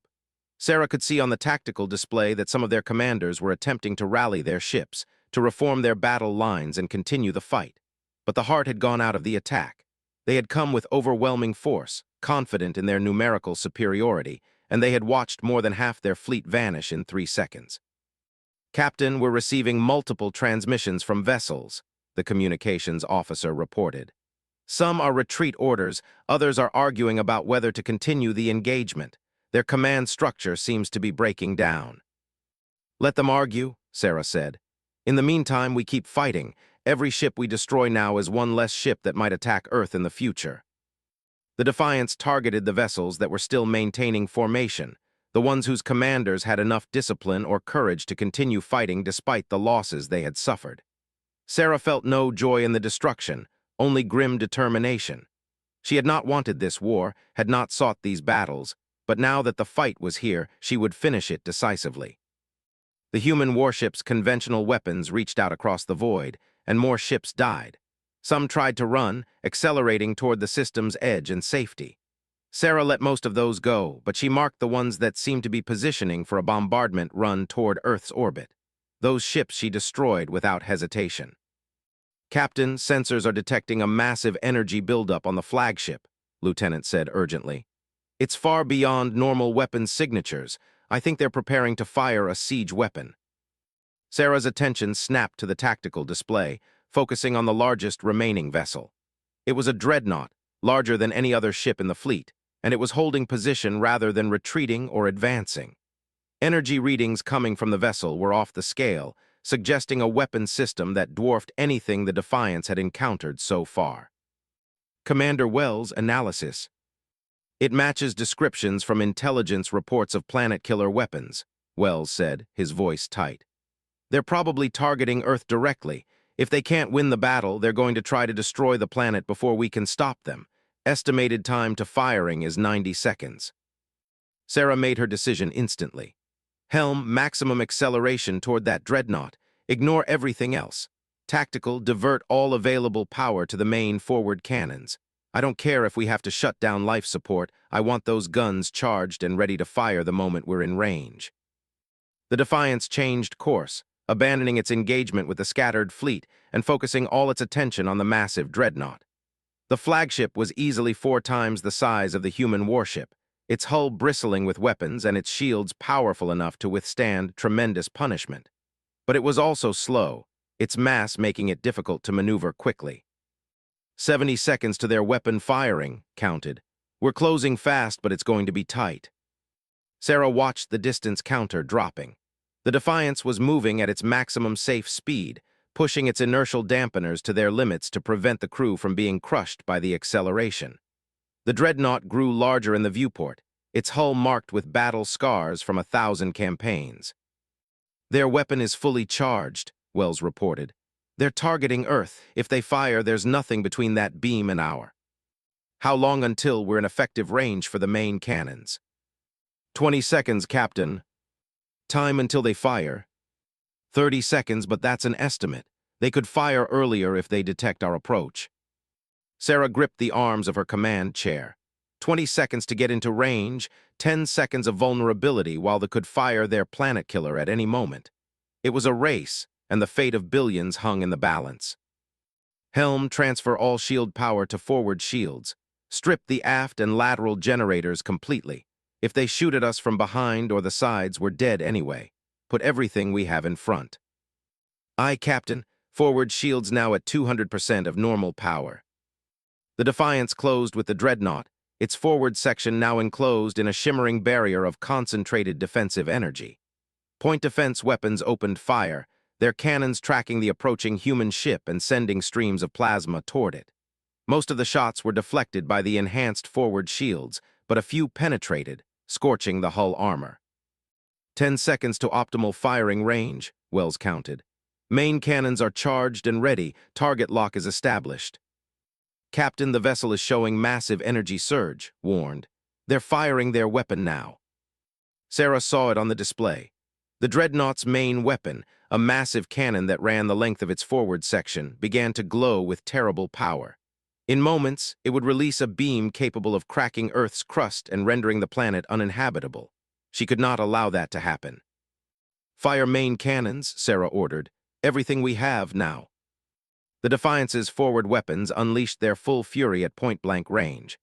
Sarah could see on the tactical display that some of their commanders were attempting to rally their ships, to reform their battle lines and continue the fight. But the heart had gone out of the attack. They had come with overwhelming force, confident in their numerical superiority, and they had watched more than half their fleet vanish in 3 seconds. "Captain, we're receiving multiple transmissions from vessels." the communications officer reported. Some are retreat orders, others are arguing about whether to continue the engagement. Their command structure seems to be breaking down. Let them argue, Sarah said. In the meantime, we keep fighting. Every ship we destroy now is one less ship that might attack Earth in the future. The Defiance targeted the vessels that were still maintaining formation, the ones whose commanders had enough discipline or courage to continue fighting despite the losses they had suffered. Sarah felt no joy in the destruction, only grim determination. She had not wanted this war, had not sought these battles, but now that the fight was here, she would finish it decisively. The human warship's conventional weapons reached out across the void, and more ships died. Some tried to run, accelerating toward the system's edge and safety. Sarah let most of those go, but she marked the ones that seemed to be positioning for a bombardment run toward Earth's orbit. Those ships she destroyed without hesitation. Captain, sensors are detecting a massive energy buildup on the flagship, Lieutenant said urgently. It's far beyond normal weapons signatures. I think they're preparing to fire a siege weapon. Sarah's attention snapped to the tactical display, focusing on the largest remaining vessel. It was a dreadnought, larger than any other ship in the fleet, and it was holding position rather than retreating or advancing. Energy readings coming from the vessel were off the scale, suggesting a weapon system that dwarfed anything the Defiance had encountered so far. Commander Wells' analysis. It matches descriptions from intelligence reports of planet-killer weapons, Wells said, his voice tight. They're probably targeting Earth directly. If they can't win the battle, they're going to try to destroy the planet before we can stop them. Estimated time to firing is 90 seconds. Sarah made her decision instantly. Helm, maximum acceleration toward that dreadnought. Ignore everything else. Tactical, divert all available power to the main forward cannons. I don't care if we have to shut down life support. I want those guns charged and ready to fire the moment we're in range. The Defiance changed course, abandoning its engagement with the scattered fleet and focusing all its attention on the massive dreadnought. The flagship was easily 4 times the size of the human warship, its hull bristling with weapons and its shields powerful enough to withstand tremendous punishment. But it was also slow, its mass making it difficult to maneuver quickly. 70 seconds to their weapon firing, counted. We're closing fast, but it's going to be tight. Sarah watched the distance counter dropping. The Defiance was moving at its maximum safe speed, pushing its inertial dampeners to their limits to prevent the crew from being crushed by the acceleration. The dreadnought grew larger in the viewport, its hull marked with battle scars from 1,000 campaigns. Their weapon is fully charged, Wells reported. They're targeting Earth. If they fire, there's nothing between that beam and our. How long until we're in effective range for the main cannons? 20 seconds, Captain. Time until they fire? 30 seconds, but that's an estimate. They could fire earlier if they detect our approach. Sarah gripped the arms of her command chair. 20 seconds to get into range, 10 seconds of vulnerability while they could fire their planet killer at any moment. It was a race, and the fate of billions hung in the balance. Helm, transfer all shield power to forward shields. Strip the aft and lateral generators completely. If they shoot at us from behind or the sides, we're dead anyway. Put everything we have in front. Aye, Captain. Forward shields now at 200% of normal power. The Defiance closed with the dreadnought, its forward section now enclosed in a shimmering barrier of concentrated defensive energy. Point defense weapons opened fire, their cannons tracking the approaching human ship and sending streams of plasma toward it. Most of the shots were deflected by the enhanced forward shields, but a few penetrated, scorching the hull armor. 10 seconds to optimal firing range, Wells counted. Main cannons are charged and ready, target lock is established. Captain, the vessel is showing massive energy surge, warned. They're firing their weapon now. Sarah saw it on the display. The dreadnought's main weapon, a massive cannon that ran the length of its forward section, began to glow with terrible power. In moments, it would release a beam capable of cracking Earth's crust and rendering the planet uninhabitable. She could not allow that to happen. Fire main cannons, Sarah ordered. Everything we have now. The Defiance's forward weapons unleashed their full fury at point-blank range.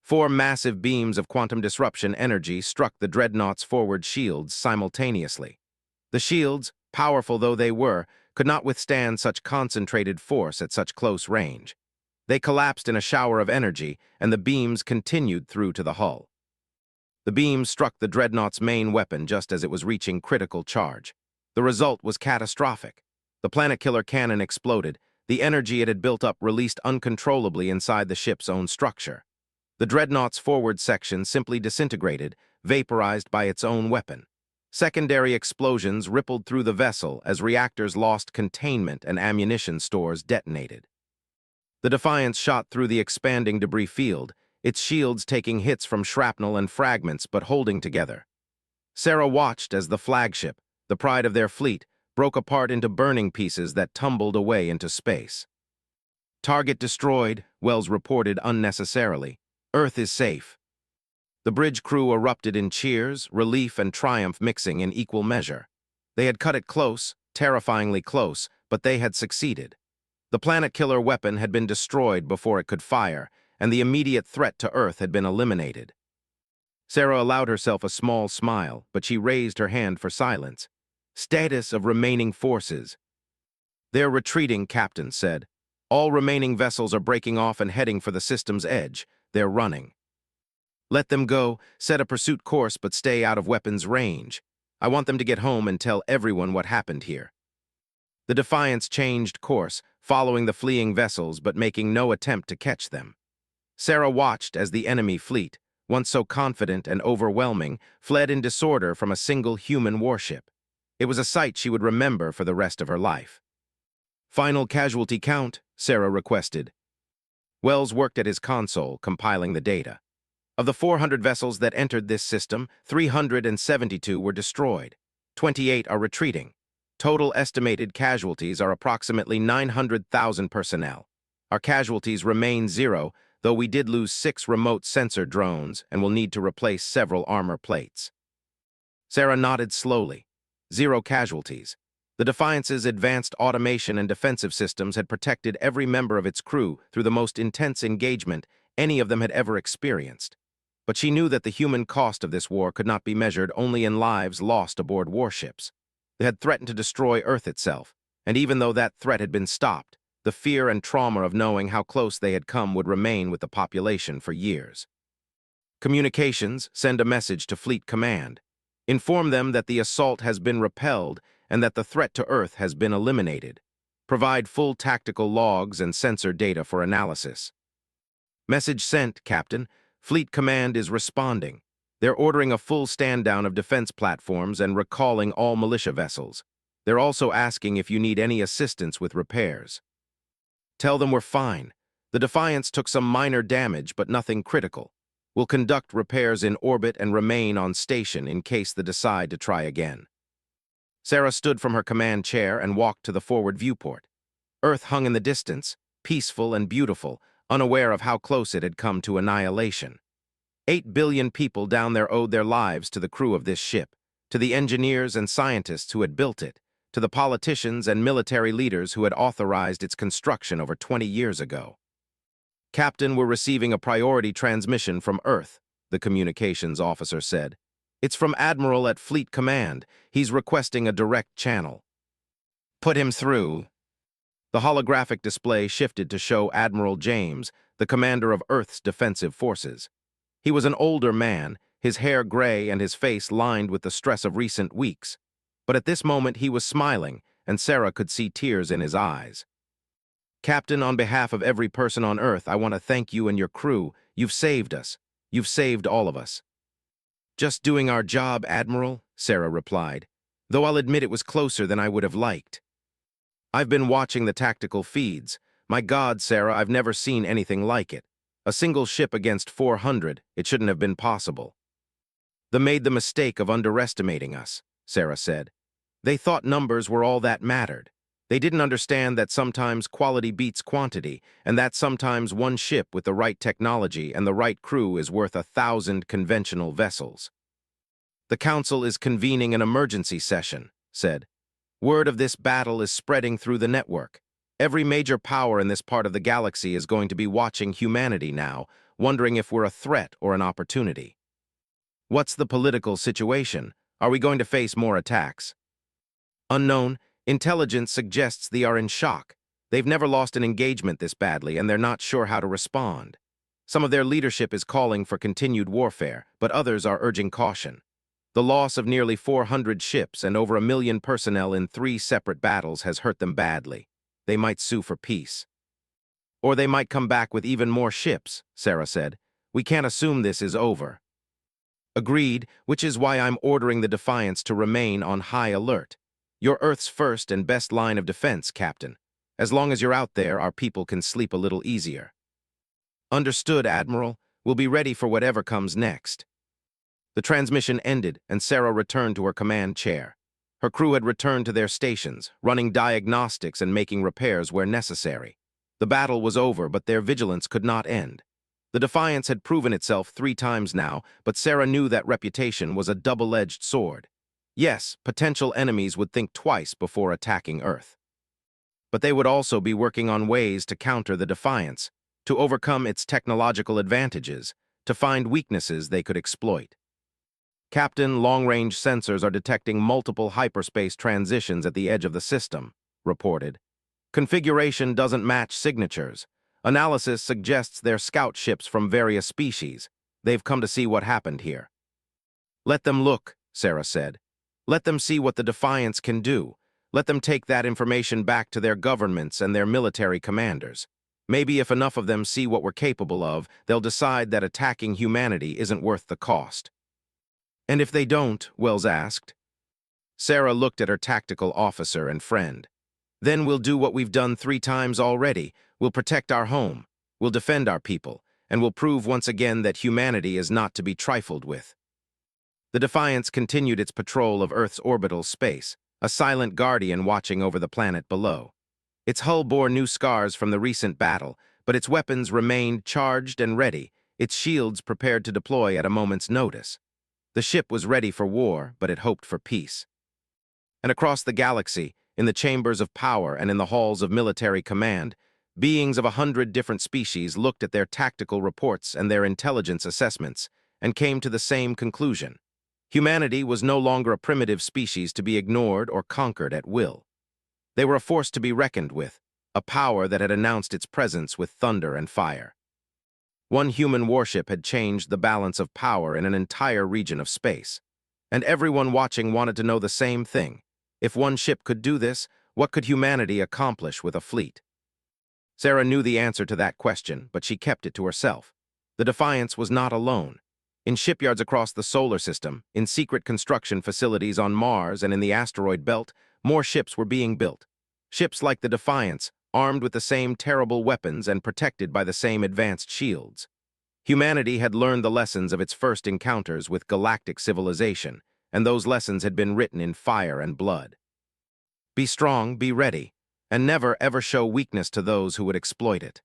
4 massive beams of quantum disruption energy struck the dreadnought's forward shields simultaneously. The shields, powerful though they were, could not withstand such concentrated force at such close range. They collapsed in a shower of energy, and the beams continued through to the hull. The beam struck the dreadnought's main weapon just as it was reaching critical charge. The result was catastrophic. The planet-killer cannon exploded. The energy it had built up released uncontrollably inside the ship's own structure. The dreadnought's forward section simply disintegrated, vaporized by its own weapon. Secondary explosions rippled through the vessel as reactors lost containment and ammunition stores detonated. The Defiance shot through the expanding debris field, its shields taking hits from shrapnel and fragments but holding together. Sarah watched as the flagship, the pride of their fleet, broke apart into burning pieces that tumbled away into space. "Target destroyed," Wells reported unnecessarily. "Earth is safe." The bridge crew erupted in cheers, relief and triumph mixing in equal measure. They had cut it close, terrifyingly close, but they had succeeded. The planet-killer weapon had been destroyed before it could fire, and the immediate threat to Earth had been eliminated. Sarah allowed herself a small smile, but she raised her hand for silence. "Status of remaining forces." "They're retreating," Captain said. "All remaining vessels are breaking off and heading for the system's edge. They're running." "Let them go, set a pursuit course but stay out of weapons range. I want them to get home and tell everyone what happened here." The Defiance changed course, following the fleeing vessels but making no attempt to catch them. Sarah watched as the enemy fleet, once so confident and overwhelming, fled in disorder from a single human warship. It was a sight she would remember for the rest of her life. "Final casualty count," Sarah requested. Wells worked at his console, compiling the data. Of the 400 vessels that entered this system, 372 were destroyed. 28 are retreating. Total estimated casualties are approximately 900,000 personnel. Our casualties remain 0, though we did lose 6 remote sensor drones and will need to replace several armor plates. Sarah nodded slowly. 0 casualties. The Defiance's advanced automation and defensive systems had protected every member of its crew through the most intense engagement any of them had ever experienced. But she knew that the human cost of this war could not be measured only in lives lost aboard warships. They had threatened to destroy Earth itself, and even though that threat had been stopped, the fear and trauma of knowing how close they had come would remain with the population for years. "Communications, send a message to Fleet Command. Inform them that the assault has been repelled and that the threat to Earth has been eliminated. Provide full tactical logs and sensor data for analysis." "Message sent, Captain. Fleet Command is responding. They're ordering a full stand-down of defense platforms and recalling all militia vessels. They're also asking if you need any assistance with repairs." "Tell them we're fine. The Defiance took some minor damage, but nothing critical. We'll conduct repairs in orbit and remain on station in case they decide to try again." Sarah stood from her command chair and walked to the forward viewport. Earth hung in the distance, peaceful and beautiful, unaware of how close it had come to annihilation. 8 billion people down there owed their lives to the crew of this ship, to the engineers and scientists who had built it, to the politicians and military leaders who had authorized its construction over 20 years ago. "Captain, we're receiving a priority transmission from Earth," the communications officer said. "It's from Admiral at Fleet Command. He's requesting a direct channel." "Put him through." The holographic display shifted to show Admiral James, the commander of Earth's defensive forces. He was an older man, his hair gray and his face lined with the stress of recent weeks. But at this moment he was smiling, and Sarah could see tears in his eyes. "Captain, on behalf of every person on Earth, I want to thank you and your crew. You've saved us. You've saved all of us." "Just doing our job, Admiral," Sarah replied, "though I'll admit it was closer than I would have liked. I've been watching the tactical feeds. My God, Sarah, I've never seen anything like it. A single ship against 400, it shouldn't have been possible." "They made the mistake of underestimating us," Sarah said. "They thought numbers were all that mattered. They didn't understand that sometimes quality beats quantity, and that sometimes one ship with the right technology and the right crew is worth 1,000 conventional vessels." "The Council is convening an emergency session," said. "Word of this battle is spreading through the network. Every major power in this part of the galaxy is going to be watching humanity now, wondering if we're a threat or an opportunity." "What's the political situation? Are we going to face more attacks?" "Unknown. Intelligence suggests they are in shock. They've never lost an engagement this badly, and they're not sure how to respond. Some of their leadership is calling for continued warfare, but others are urging caution. The loss of nearly 400 ships and over 1 million personnel in 3 separate battles has hurt them badly. They might sue for peace. Or they might come back with even more ships, Sarah said. We can't assume this is over. Agreed, which is why I'm ordering the Defiance to remain on high alert. You're Earth's first and best line of defense, Captain. As long as you're out there, our people can sleep a little easier. Understood, Admiral. We'll be ready for whatever comes next. The transmission ended, and Sarah returned to her command chair. Her crew had returned to their stations, running diagnostics and making repairs where necessary. The battle was over, but their vigilance could not end. The Defiance had proven itself 3 times now, but Sarah knew that reputation was a double-edged sword. Yes, potential enemies would think twice before attacking Earth. But they would also be working on ways to counter the Defiance, to overcome its technological advantages, to find weaknesses they could exploit. Captain, long-range sensors are detecting multiple hyperspace transitions at the edge of the system, reported. Configuration doesn't match signatures. Analysis suggests they're scout ships from various species. They've come to see what happened here. Let them look, Sarah said. Let them see what the Defiance can do. Let them take that information back to their governments and their military commanders. Maybe if enough of them see what we're capable of, they'll decide that attacking humanity isn't worth the cost. And if they don't, Wells asked. Sarah looked at her tactical officer and friend. Then we'll do what we've done 3 times already. We'll protect our home. We'll defend our people. And we'll prove once again that humanity is not to be trifled with. The Defiance continued its patrol of Earth's orbital space, a silent guardian watching over the planet below. Its hull bore new scars from the recent battle, but its weapons remained charged and ready, its shields prepared to deploy at a moment's notice. The ship was ready for war, but it hoped for peace. And across the galaxy, in the chambers of power and in the halls of military command, beings of 100 different species looked at their tactical reports and their intelligence assessments and came to the same conclusion. Humanity was no longer a primitive species to be ignored or conquered at will. They were a force to be reckoned with, a power that had announced its presence with thunder and fire. One human warship had changed the balance of power in an entire region of space, and everyone watching wanted to know the same thing. If one ship could do this, what could humanity accomplish with a fleet? Sarah knew the answer to that question, but she kept it to herself. The Defiance was not alone. In shipyards across the solar system, in secret construction facilities on Mars and in the asteroid belt, more ships were being built. Ships like the Defiance, armed with the same terrible weapons and protected by the same advanced shields. Humanity had learned the lessons of its first encounters with galactic civilization, and those lessons had been written in fire and blood. Be strong, be ready, and never ever show weakness to those who would exploit it.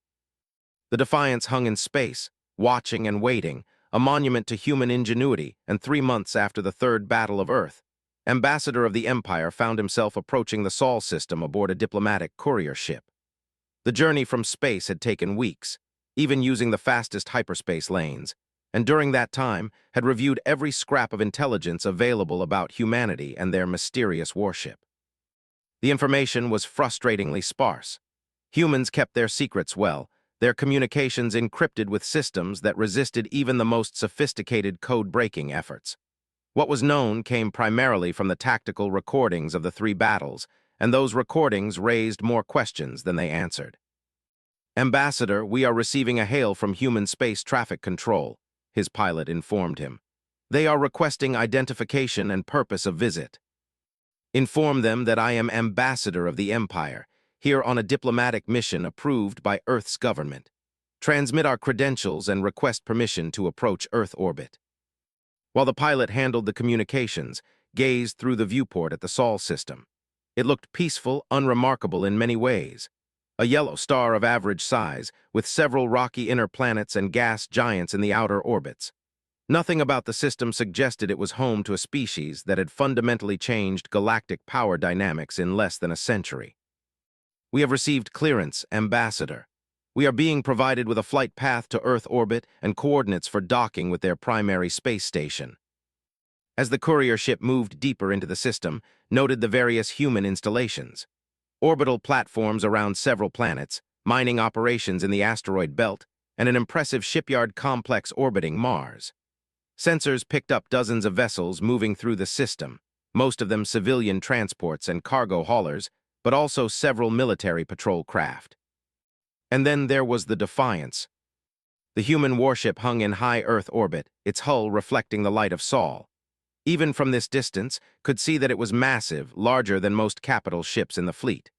The Defiance hung in space, watching and waiting, a monument to human ingenuity, and 3 months after the Third Battle of Earth, Ambassador of the Empire found himself approaching the Sol system aboard a diplomatic courier ship. The journey from space had taken weeks, even using the fastest hyperspace lanes, and during that time had reviewed every scrap of intelligence available about humanity and their mysterious warship. The information was frustratingly sparse. Humans kept their secrets well, their communications encrypted with systems that resisted even the most sophisticated code-breaking efforts. What was known came primarily from the tactical recordings of the 3 battles, and those recordings raised more questions than they answered. Ambassador, we are receiving a hail from Human Space Traffic Control, his pilot informed him. They are requesting identification and purpose of visit. Inform them that I am Ambassador of the Empire, here on a diplomatic mission approved by Earth's government. Transmit our credentials and request permission to approach Earth orbit. While the pilot handled the communications, gazed through the viewport at the Sol system. It looked peaceful, unremarkable in many ways. A yellow star of average size, with several rocky inner planets and gas giants in the outer orbits. Nothing about the system suggested it was home to a species that had fundamentally changed galactic power dynamics in less than a century. We have received clearance, Ambassador. We are being provided with a flight path to Earth orbit and coordinates for docking with their primary space station. As the courier ship moved deeper into the system, noted the various human installations. Orbital platforms around several planets, mining operations in the asteroid belt, and an impressive shipyard complex orbiting Mars. Sensors picked up dozens of vessels moving through the system, most of them civilian transports and cargo haulers, but also several military patrol craft. And then there was the Defiance. The human warship hung in high Earth orbit, its hull reflecting the light of Sol. Even from this distance, could see that it was massive, larger than most capital ships in the fleet.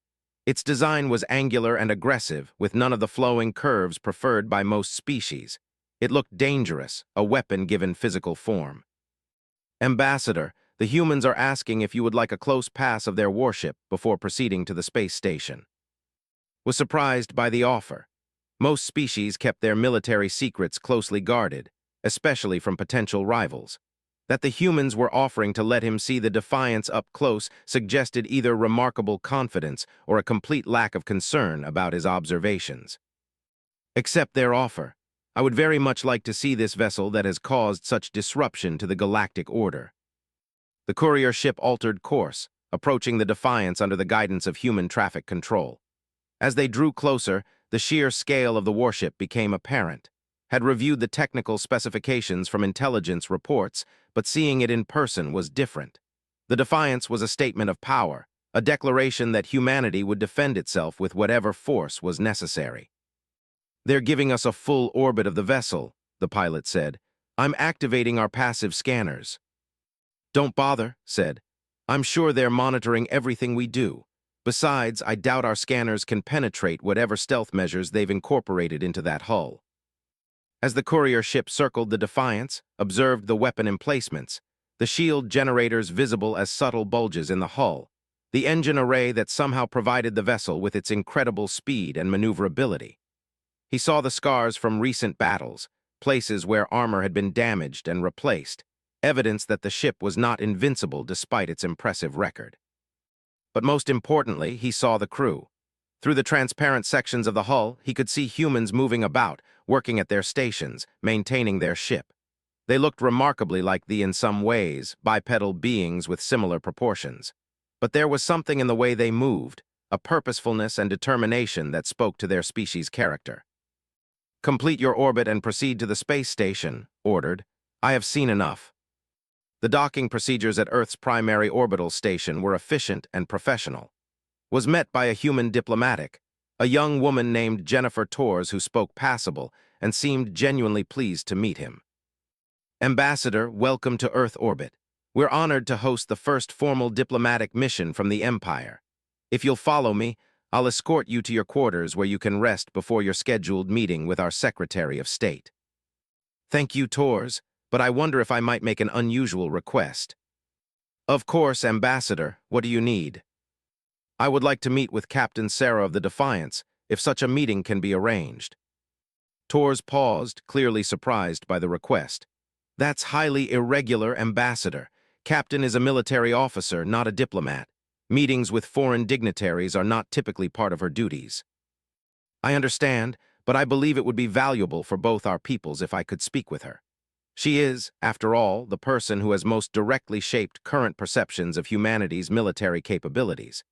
Its design was angular and aggressive, with none of the flowing curves preferred by most species. It looked dangerous, a weapon given physical form. Ambassador, the humans are asking if you would like a close pass of their warship before proceeding to the space station. Was surprised by the offer. Most species kept their military secrets closely guarded, especially from potential rivals. That the humans were offering to let him see the Defiance up close suggested either remarkable confidence or a complete lack of concern about his observations. Accept their offer. I would very much like to see this vessel that has caused such disruption to the galactic order. The courier ship altered course, approaching the Defiance under the guidance of human traffic control. As they drew closer, the sheer scale of the warship became apparent. Had reviewed the technical specifications from intelligence reports, but seeing it in person was different. The Defiance was a statement of power, a declaration that humanity would defend itself with whatever force was necessary. "They're giving us a full orbit of the vessel," the pilot said. "I'm activating our passive scanners." "Don't bother," said. "I'm sure they're monitoring everything we do. Besides, I doubt our scanners can penetrate whatever stealth measures they've incorporated into that hull." As the courier ship circled the Defiance, observed the weapon emplacements, the shield generators visible as subtle bulges in the hull, the engine array that somehow provided the vessel with its incredible speed and maneuverability. He saw the scars from recent battles, places where armor had been damaged and replaced, evidence that the ship was not invincible despite its impressive record. But most importantly, he saw the crew. Through the transparent sections of the hull, he could see humans moving about, working at their stations, maintaining their ship. They looked remarkably like in some ways, bipedal beings with similar proportions. But there was something in the way they moved, a purposefulness and determination that spoke to their species' character. "Complete your orbit and proceed to the space station," ordered. "I have seen enough." The docking procedures at Earth's primary orbital station were efficient and professional. Was met by a human diplomatic, a young woman named Jennifer Torres who spoke passable and seemed genuinely pleased to meet him. "Ambassador, welcome to Earth orbit. We're honored to host the first formal diplomatic mission from the Empire. If you'll follow me, I'll escort you to your quarters where you can rest before your scheduled meeting with our Secretary of State." "Thank you, Torres, but I wonder if I might make an unusual request." "Of course, Ambassador. What do you need?" "I would like to meet with Captain Sarah of the Defiance, if such a meeting can be arranged." Torres paused, clearly surprised by the request. "That's highly irregular, Ambassador. Captain is a military officer, not a diplomat. Meetings with foreign dignitaries are not typically part of her duties." "I understand, but I believe it would be valuable for both our peoples if I could speak with her. She is, after all, the person who has most directly shaped current perceptions of humanity's military capabilities.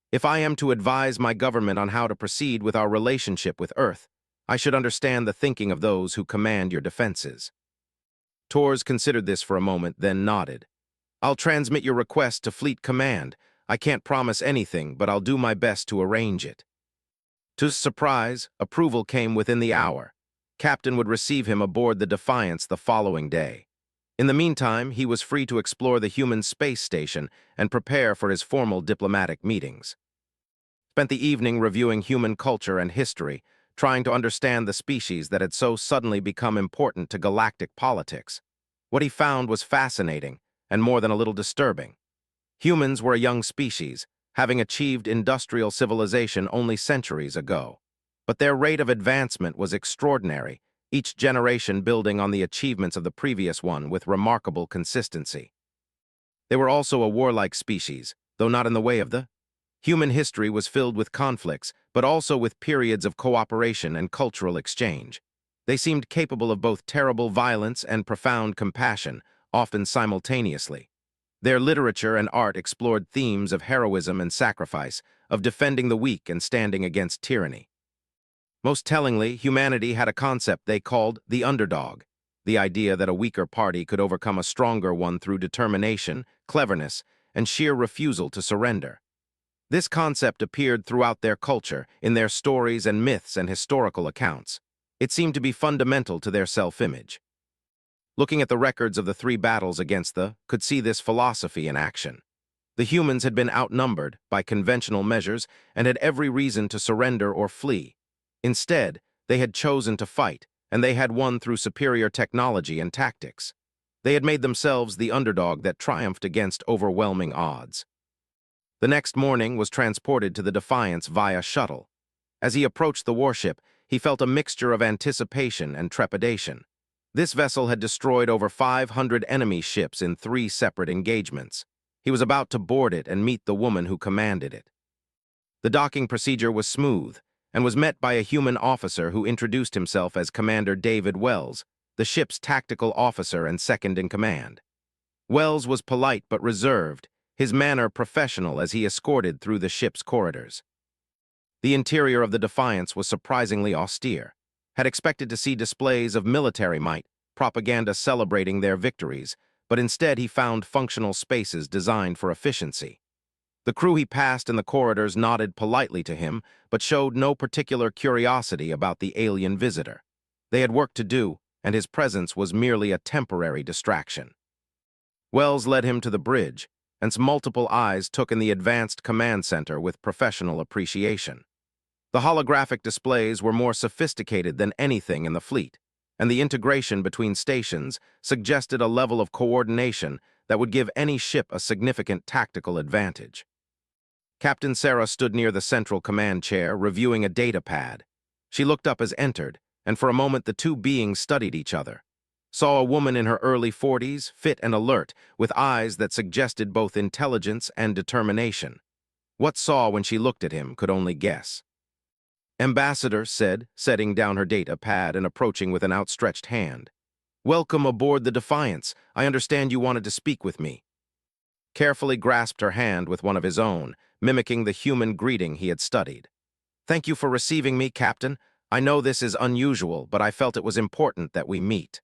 If I am to advise my government on how to proceed with our relationship with Earth, I should understand the thinking of those who command your defenses." Torres considered this for a moment, then nodded. "I'll transmit your request to Fleet Command. I can't promise anything, but I'll do my best to arrange it." To his surprise, approval came within the hour. Captain would receive him aboard the Defiance the following day. In the meantime, he was free to explore the human space station and prepare for his formal diplomatic meetings. Spent the evening reviewing human culture and history, trying to understand the species that had so suddenly become important to galactic politics. What he found was fascinating, and more than a little disturbing. Humans were a young species, having achieved industrial civilization only centuries ago. But their rate of advancement was extraordinary, each generation building on the achievements of the previous one with remarkable consistency. They were also a warlike species, though not in the way of the. Human history was filled with conflicts, but also with periods of cooperation and cultural exchange. They seemed capable of both terrible violence and profound compassion, often simultaneously. Their literature and art explored themes of heroism and sacrifice, of defending the weak and standing against tyranny. Most tellingly, humanity had a concept they called the underdog, the idea that a weaker party could overcome a stronger one through determination, cleverness, and sheer refusal to surrender. This concept appeared throughout their culture, in their stories and myths and historical accounts. It seemed to be fundamental to their self-image. Looking at the records of the three battles against could see this philosophy in action. The humans had been outnumbered by conventional measures and had every reason to surrender or flee. Instead, they had chosen to fight, and they had won through superior technology and tactics. They had made themselves the underdog that triumphed against overwhelming odds. The next morning was transported to the Defiance via shuttle. As he approached the warship, he felt a mixture of anticipation and trepidation. This vessel had destroyed over 500 enemy ships in 3 separate engagements. He was about to board it and meet the woman who commanded it. The docking procedure was smooth, and was met by a human officer who introduced himself as Commander David Wells, the ship's tactical officer and second-in-command. Wells was polite but reserved, his manner professional as he escorted through the ship's corridors. The interior of the Defiance was surprisingly austere. Had expected to see displays of military might, propaganda celebrating their victories, but instead he found functional spaces designed for efficiency. The crew he passed in the corridors nodded politely to him, but showed no particular curiosity about the alien visitor. They had work to do, and his presence was merely a temporary distraction. Wells led him to the bridge, and multiple eyes took in the advanced command center with professional appreciation. The holographic displays were more sophisticated than anything in the fleet, and the integration between stations suggested a level of coordination that would give any ship a significant tactical advantage. Captain Sarah stood near the central command chair, reviewing a data pad. She looked up as entered, and for a moment the two beings studied each other. Saw a woman in her early 40s, fit and alert, with eyes that suggested both intelligence and determination. What saw when she looked at him could only guess. Ambassador said, setting down her data pad and approaching with an outstretched hand. "Welcome aboard the Defiance. I understand you wanted to speak with me." Carefully grasped her hand with one of his own, mimicking the human greeting he had studied. "Thank you for receiving me, Captain. I know this is unusual, but I felt it was important that we meet."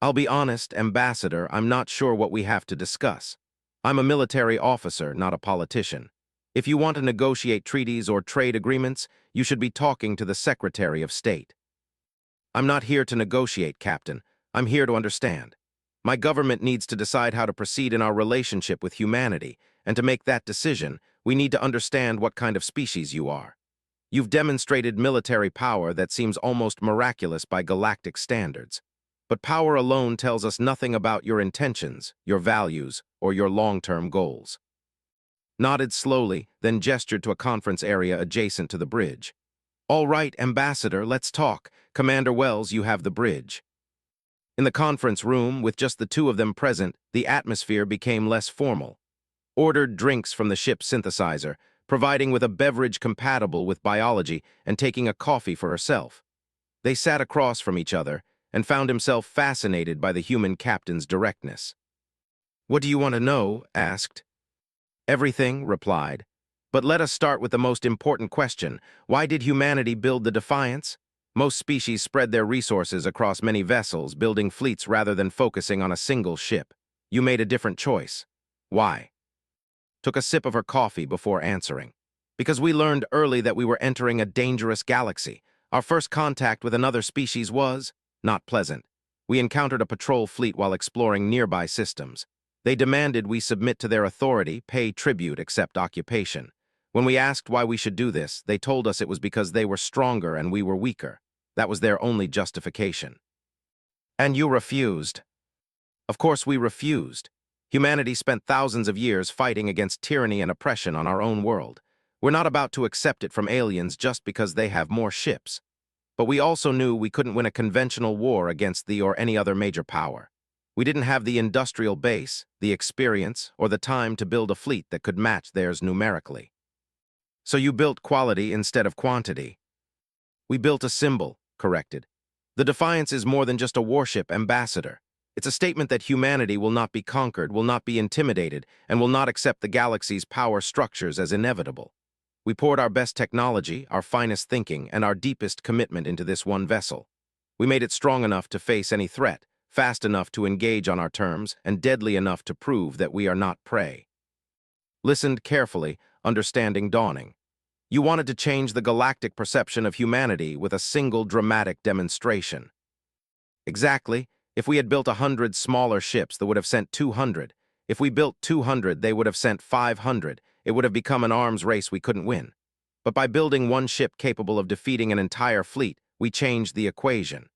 "I'll be honest, Ambassador, I'm not sure what we have to discuss. I'm a military officer, not a politician. If you want to negotiate treaties or trade agreements, you should be talking to the Secretary of State." "I'm not here to negotiate, Captain. I'm here to understand. My government needs to decide how to proceed in our relationship with humanity, and to make that decision, we need to understand what kind of species you are. You've demonstrated military power that seems almost miraculous by galactic standards. But power alone tells us nothing about your intentions, your values, or your long-term goals." Nodded slowly, then gestured to a conference area adjacent to the bridge. "All right, Ambassador, let's talk. Commander Wells, you have the bridge." In the conference room, with just the two of them present, the atmosphere became less formal. Ordered drinks from the ship's synthesizer, providing with a beverage compatible with biology and taking a coffee for herself. They sat across from each other and found himself fascinated by the human captain's directness. "What do you want to know?" asked. "Everything," replied. "But let us start with the most important question. Why did humanity build the Defiance? Most species spread their resources across many vessels, building fleets rather than focusing on a single ship. You made a different choice. Why?" Took a sip of her coffee before answering. "Because we learned early that we were entering a dangerous galaxy. Our first contact with another species was not pleasant. We encountered a patrol fleet while exploring nearby systems. They demanded we submit to their authority, pay tribute, accept occupation. When we asked why we should do this, they told us it was because they were stronger and we were weaker. That was their only justification." "And you refused?" "Of course we refused. Humanity spent thousands of years fighting against tyranny and oppression on our own world. We're not about to accept it from aliens just because they have more ships. But we also knew we couldn't win a conventional war against the or any other major power. We didn't have the industrial base, the experience, or the time to build a fleet that could match theirs numerically. So you built quality instead of quantity." "We built a symbol," corrected. "The Defiance is more than just a warship, Ambassador. It's a statement that humanity will not be conquered, will not be intimidated, and will not accept the galaxy's power structures as inevitable. We poured our best technology, our finest thinking, and our deepest commitment into this one vessel. We made it strong enough to face any threat, fast enough to engage on our terms, and deadly enough to prove that we are not prey. Listened carefully, understanding dawning. You wanted to change the galactic perception of humanity with a single dramatic demonstration. Exactly. If we had built 100 smaller ships, they would have sent 200. If we built 200, they would have sent 500. It would have become an arms race we couldn't win. But by building one ship capable of defeating an entire fleet, we changed the equation.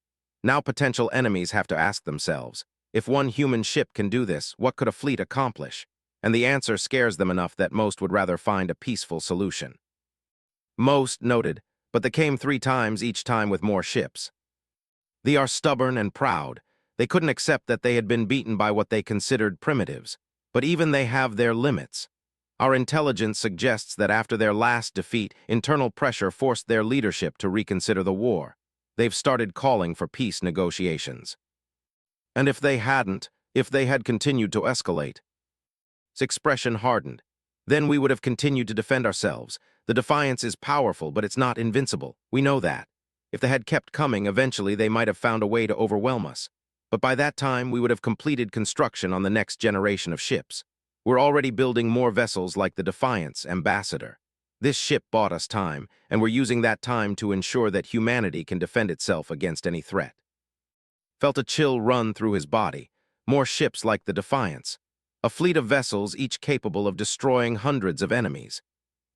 Now potential enemies have to ask themselves, if one human ship can do this, what could a fleet accomplish? And the answer scares them enough that most would rather find a peaceful solution. Most noted, but they came 3 times, each time with more ships. They are stubborn and proud. They couldn't accept that they had been beaten by what they considered primitives, but even they have their limits. Our intelligence suggests that after their last defeat, internal pressure forced their leadership to reconsider the war. They've started calling for peace negotiations. And if they hadn't, if they had continued to escalate, his expression hardened. Then we would have continued to defend ourselves. The defiance is powerful, but it's not invincible. We know that. If they had kept coming, eventually they might have found a way to overwhelm us. But by that time, we would have completed construction on the next generation of ships. We're already building more vessels like the Defiance Ambassador. This ship bought us time, and we're using that time to ensure that humanity can defend itself against any threat. Felt a chill run through his body. More ships like the Defiance. A fleet of vessels, each capable of destroying hundreds of enemies.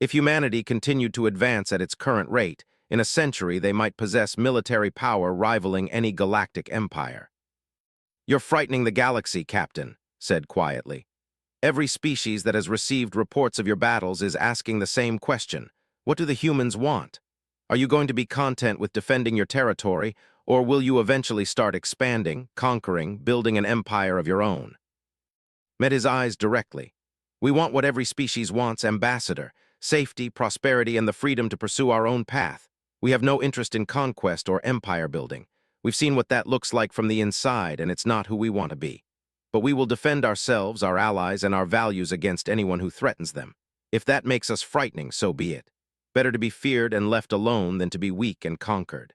If humanity continued to advance at its current rate, in a century they might possess military power rivaling any galactic empire. "You're frightening the galaxy, Captain," said quietly. "Every species that has received reports of your battles is asking the same question. What do the humans want? Are you going to be content with defending your territory, or will you eventually start expanding, conquering, building an empire of your own?" Met his eyes directly. "We want what every species wants, Ambassador. Safety, prosperity, and the freedom to pursue our own path. We have no interest in conquest or empire building. We've seen what that looks like from the inside, and it's not who we want to be. But we will defend ourselves, our allies, and our values against anyone who threatens them. If that makes us frightening, so be it. Better to be feared and left alone than to be weak and conquered.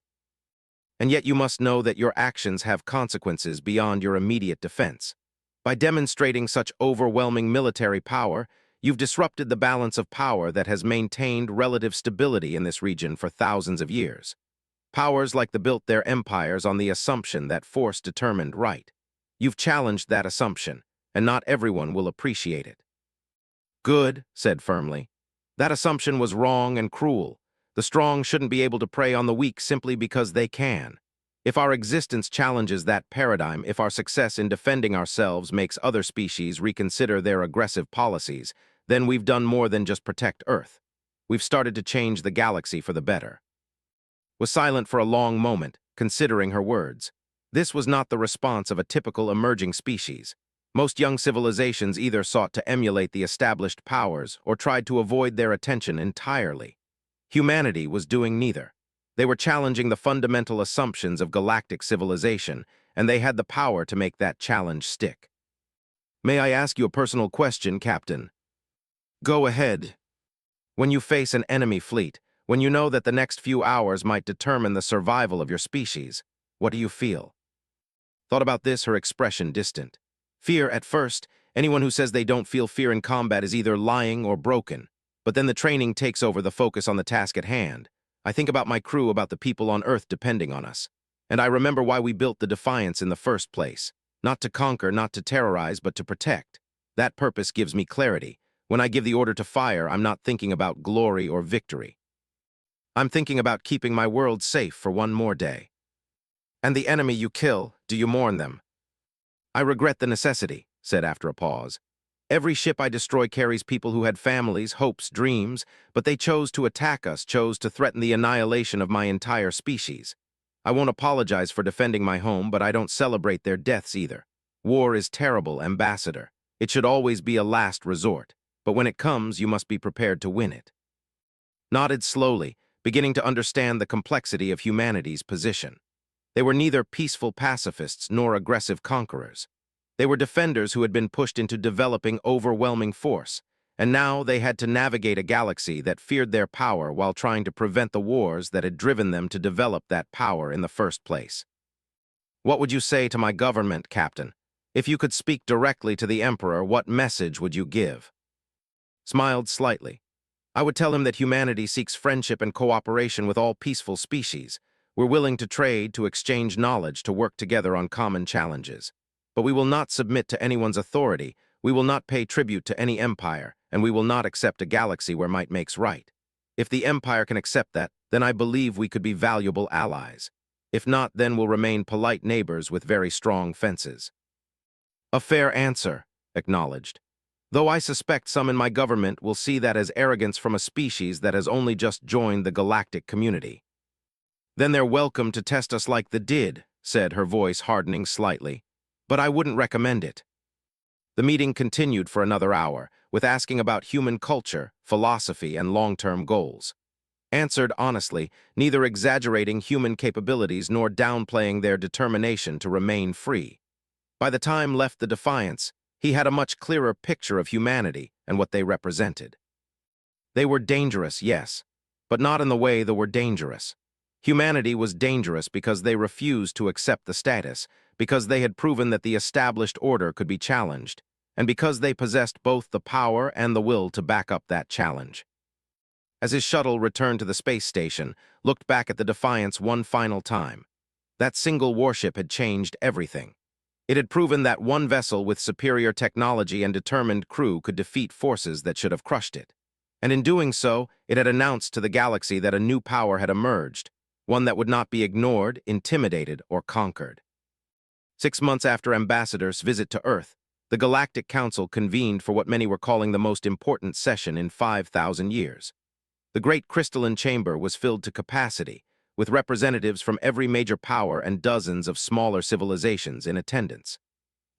And yet you must know that your actions have consequences beyond your immediate defense. By demonstrating such overwhelming military power, you've disrupted the balance of power that has maintained relative stability in this region for thousands of years. Powers like the built their empires on the assumption that force determined right. You've challenged that assumption, and not everyone will appreciate it." "Good," said firmly. "That assumption was wrong and cruel. The strong shouldn't be able to prey on the weak simply because they can. If our existence challenges that paradigm, if our success in defending ourselves makes other species reconsider their aggressive policies, then we've done more than just protect Earth. We've started to change the galaxy for the better." Was silent for a long moment, considering her words. This was not the response of a typical emerging species. Most young civilizations either sought to emulate the established powers or tried to avoid their attention entirely. Humanity was doing neither. They were challenging the fundamental assumptions of galactic civilization, and they had the power to make that challenge stick. "May I ask you a personal question, Captain?" "Go ahead." "When you face an enemy fleet, when you know that the next few hours might determine the survival of your species, what do you feel?" Thought about this, her expression distant. Fear at first. Anyone who says they don't feel fear in combat is either lying or broken. But then the training takes over the focus on the task at hand. I think about my crew, about the people on Earth depending on us. And I remember why we built the Defiance in the first place. Not to conquer, not to terrorize, but to protect. That purpose gives me clarity. When I give the order to fire, I'm not thinking about glory or victory. I'm thinking about keeping my world safe for one more day. "And the enemy you kill, do you mourn them?" "I regret the necessity," said after a pause. "Every ship I destroy carries people who had families, hopes, dreams, but they chose to attack us, chose to threaten the annihilation of my entire species. I won't apologize for defending my home, but I don't celebrate their deaths either. War is terrible, Ambassador. It should always be a last resort, but when it comes, you must be prepared to win it." Nodded slowly, beginning to understand the complexity of humanity's position. They were neither peaceful pacifists nor aggressive conquerors. They were defenders who had been pushed into developing overwhelming force, and now they had to navigate a galaxy that feared their power while trying to prevent the wars that had driven them to develop that power in the first place. "What would you say to my government, Captain? If you could speak directly to the Emperor, what message would you give?" Smiled slightly. "I would tell him that humanity seeks friendship and cooperation with all peaceful species. We're willing to trade, to exchange knowledge, to work together on common challenges. But we will not submit to anyone's authority, we will not pay tribute to any empire, and we will not accept a galaxy where might makes right. If the Empire can accept that, then I believe we could be valuable allies. If not, then we'll remain polite neighbors with very strong fences." "A fair answer," acknowledged. "Though I suspect some in my government will see that as arrogance from a species that has only just joined the galactic community." "Then they're welcome to test us like the did," said, her voice hardening slightly. "But I wouldn't recommend it." The meeting continued for another hour, with asking about human culture, philosophy, and long-term goals. Answered honestly, neither exaggerating human capabilities nor downplaying their determination to remain free. By the time left the Defiance, he had a much clearer picture of humanity and what they represented. They were dangerous, yes, but not in the way they were dangerous. Humanity was dangerous because they refused to accept the status, because they had proven that the established order could be challenged, and because they possessed both the power and the will to back up that challenge. As his shuttle returned to the space station, looked back at the Defiance one final time. That single warship had changed everything. It had proven that one vessel with superior technology and determined crew could defeat forces that should have crushed it. And in doing so, it had announced to the galaxy that a new power had emerged, one that would not be ignored, intimidated, or conquered. 6 months after Ambassador's visit to Earth, the Galactic Council convened for what many were calling the most important session in 5,000 years. The great crystalline chamber was filled to capacity, with representatives from every major power and dozens of smaller civilizations in attendance.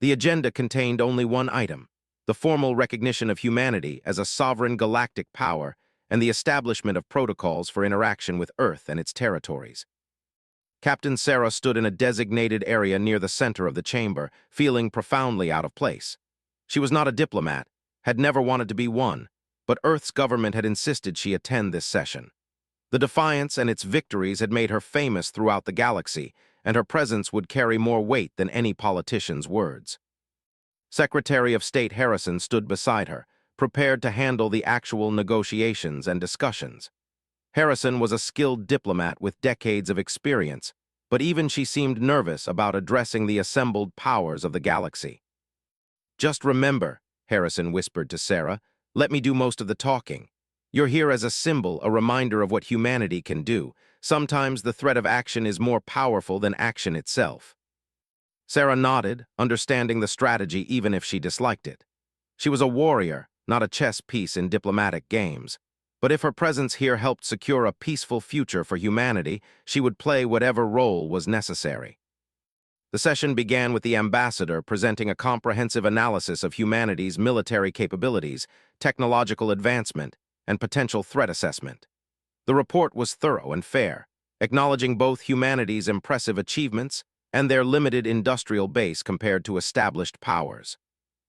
The agenda contained only one item: the formal recognition of humanity as a sovereign galactic power and the establishment of protocols for interaction with Earth and its territories. Captain Sarah stood in a designated area near the center of the chamber, feeling profoundly out of place. She was not a diplomat, had never wanted to be one, but Earth's government had insisted she attend this session. The Defiance and its victories had made her famous throughout the galaxy, and her presence would carry more weight than any politician's words. Secretary of State Harrison stood beside her, prepared to handle the actual negotiations and discussions. Harrison was a skilled diplomat with decades of experience, but even she seemed nervous about addressing the assembled powers of the galaxy. "Just remember," Harrison whispered to Sarah, "let me do most of the talking. You're here as a symbol, a reminder of what humanity can do. Sometimes the threat of action is more powerful than action itself." Sarah nodded, understanding the strategy even if she disliked it. She was a warrior, not a chess piece in diplomatic games. But if her presence here helped secure a peaceful future for humanity, she would play whatever role was necessary. The session began with the ambassador presenting a comprehensive analysis of humanity's military capabilities, technological advancement, and potential threat assessment. The report was thorough and fair, acknowledging both humanity's impressive achievements and their limited industrial base compared to established powers.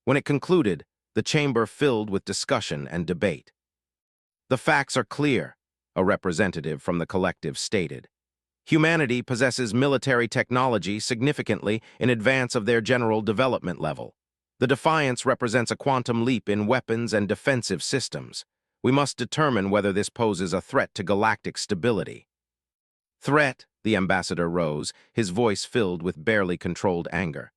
When it concluded, the chamber filled with discussion and debate. "The facts are clear," a representative from the collective stated. "Humanity possesses military technology significantly in advance of their general development level. The Defiance represents a quantum leap in weapons and defensive systems. We must determine whether this poses a threat to galactic stability." "Threat," the ambassador rose, his voice filled with barely controlled anger.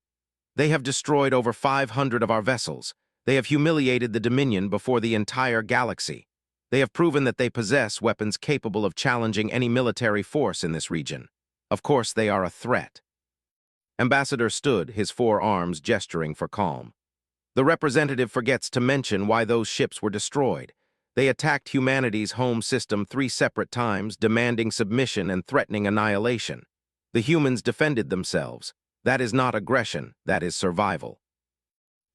"They have destroyed over 500 of our vessels. They have humiliated the Dominion before the entire galaxy. They have proven that they possess weapons capable of challenging any military force in this region. Of course, they are a threat." Ambassador stood, his forearms gesturing for calm. "The representative forgets to mention why those ships were destroyed. They attacked humanity's home system 3 separate times, demanding submission and threatening annihilation. The humans defended themselves. That is not aggression, that is survival.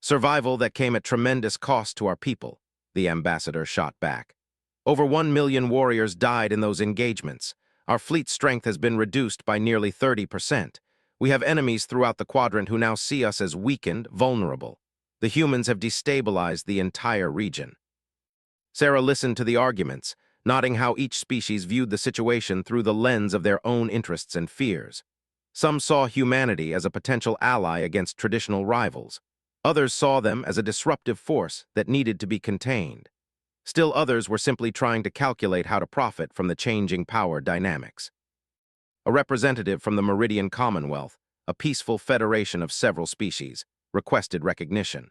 Survival that came at tremendous cost to our people," the ambassador shot back. "Over 1 million warriors died in those engagements. Our fleet strength has been reduced by nearly 30%. We have enemies throughout the quadrant who now see us as weakened, vulnerable. The humans have destabilized the entire region. Sarah listened to the arguments, noting how each species viewed the situation through the lens of their own interests and fears. Some saw humanity as a potential ally against traditional rivals. Others saw them as a disruptive force that needed to be contained. Still others were simply trying to calculate how to profit from the changing power dynamics. A representative from the Meridian Commonwealth, a peaceful federation of several species, requested recognition.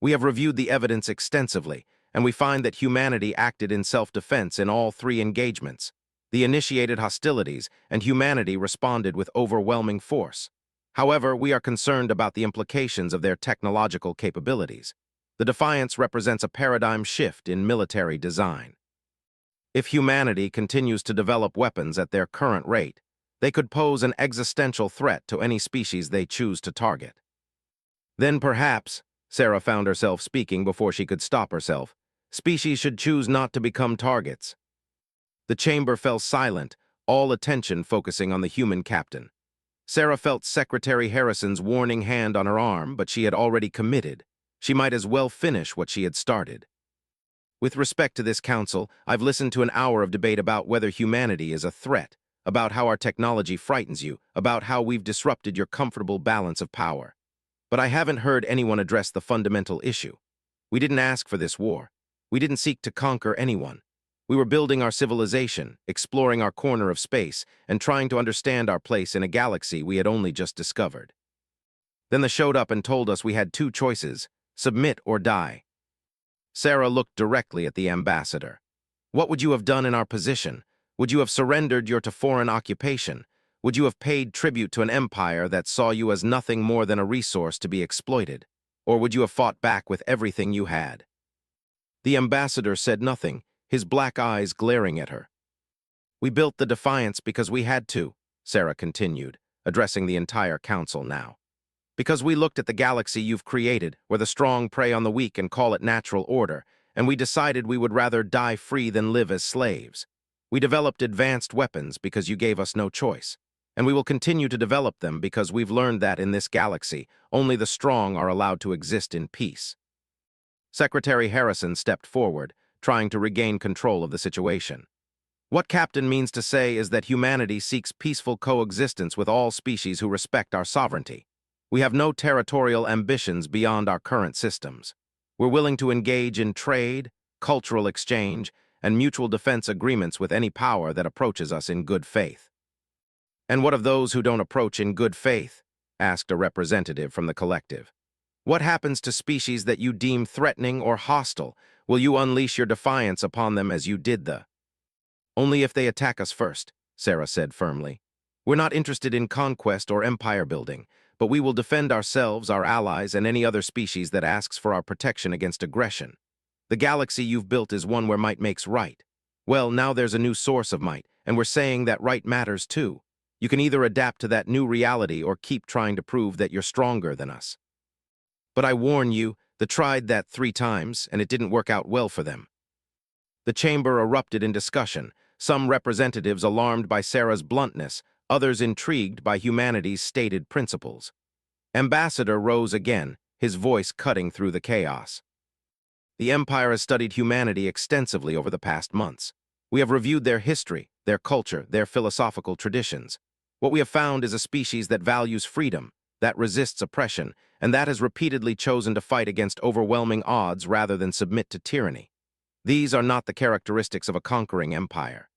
We have reviewed the evidence extensively, and we find that humanity acted in self-defense in all three engagements. They initiated hostilities, and humanity responded with overwhelming force. However, we are concerned about the implications of their technological capabilities. The defiance represents a paradigm shift in military design. If humanity continues to develop weapons at their current rate, they could pose an existential threat to any species they choose to target. Then perhaps, Sarah found herself speaking before she could stop herself, species should choose not to become targets. The chamber fell silent, all attention focusing on the human captain. Sarah felt Secretary Harrison's warning hand on her arm, but she had already committed. She might as well finish what she had started. With respect to this council, I've listened to an hour of debate about whether humanity is a threat, about how our technology frightens you, about how we've disrupted your comfortable balance of power. But I haven't heard anyone address the fundamental issue. We didn't ask for this war. We didn't seek to conquer anyone. We were building our civilization, exploring our corner of space, and trying to understand our place in a galaxy we had only just discovered. Then they showed up and told us we had two choices: submit or die. Sarah looked directly at the ambassador. What would you have done in our position? Would you have surrendered your to foreign occupation? Would you have paid tribute to an empire that saw you as nothing more than a resource to be exploited? Or would you have fought back with everything you had? The ambassador said nothing, his black eyes glaring at her. We built the Defiance because we had to, Sarah continued, addressing the entire council now. Because we looked at the galaxy you've created, where the strong prey on the weak and call it natural order, and we decided we would rather die free than live as slaves. We developed advanced weapons because you gave us no choice, and we will continue to develop them because we've learned that in this galaxy, only the strong are allowed to exist in peace. Secretary Harrison stepped forward, trying to regain control of the situation. What Captain means to say is that humanity seeks peaceful coexistence with all species who respect our sovereignty. We have no territorial ambitions beyond our current systems. We're willing to engage in trade, cultural exchange, and mutual defense agreements with any power that approaches us in good faith. And what of those who don't approach in good faith? Asked a representative from the collective. What happens to species that you deem threatening or hostile? Will you unleash your defiance upon them as you did the? Only if they attack us first, Sarah said firmly. We're not interested in conquest or empire building, but we will defend ourselves, our allies, and any other species that asks for our protection against aggression. The galaxy you've built is one where might makes right. Well, now there's a new source of might, and we're saying that right matters too. You can either adapt to that new reality or keep trying to prove that you're stronger than us. But I warn you, they tried that 3 times, and it didn't work out well for them. The chamber erupted in discussion, some representatives alarmed by Sarah's bluntness, others intrigued by humanity's stated principles. Ambassador rose again, his voice cutting through the chaos. The Empire has studied humanity extensively over the past months. We have reviewed their history, their culture, their philosophical traditions. What we have found is a species that values freedom, that resists oppression, and that has repeatedly chosen to fight against overwhelming odds rather than submit to tyranny. These are not the characteristics of a conquering empire.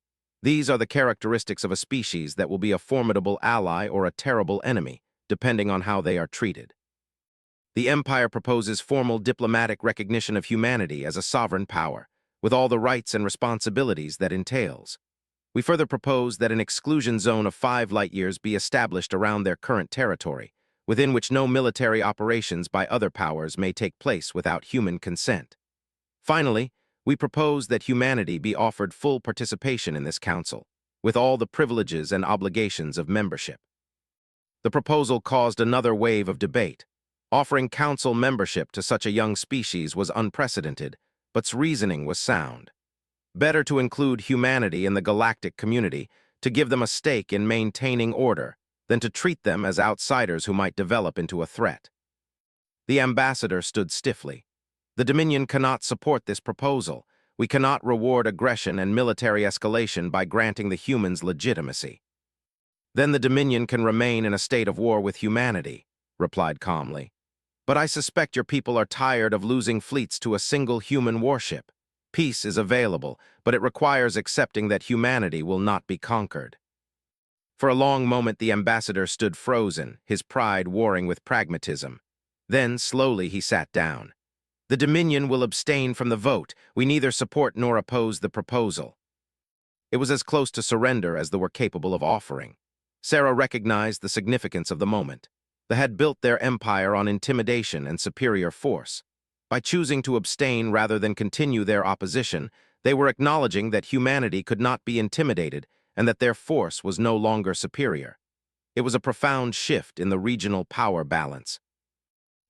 These are the characteristics of a species that will be a formidable ally or a terrible enemy, depending on how they are treated. The Empire proposes formal diplomatic recognition of humanity as a sovereign power, with all the rights and responsibilities that entails. We further propose that an exclusion zone of 5 light-years be established around their current territory, within which no military operations by other powers may take place without human consent. Finally, we propose that humanity be offered full participation in this council, with all the privileges and obligations of membership. The proposal caused another wave of debate. Offering council membership to such a young species was unprecedented, but its reasoning was sound. Better to include humanity in the galactic community, to give them a stake in maintaining order, than to treat them as outsiders who might develop into a threat. The ambassador stood stiffly. The Dominion cannot support this proposal. We cannot reward aggression and military escalation by granting the humans legitimacy. Then the Dominion can remain in a state of war with humanity, replied calmly. But I suspect your people are tired of losing fleets to a single human warship. Peace is available, but it requires accepting that humanity will not be conquered. For a long moment the ambassador stood frozen, his pride warring with pragmatism. Then, slowly, he sat down. The Dominion will abstain from the vote. We neither support nor oppose the proposal. It was as close to surrender as they were capable of offering. Sarah recognized the significance of the moment. They had built their empire on intimidation and superior force. By choosing to abstain rather than continue their opposition, they were acknowledging that humanity could not be intimidated and that their force was no longer superior. It was a profound shift in the regional power balance.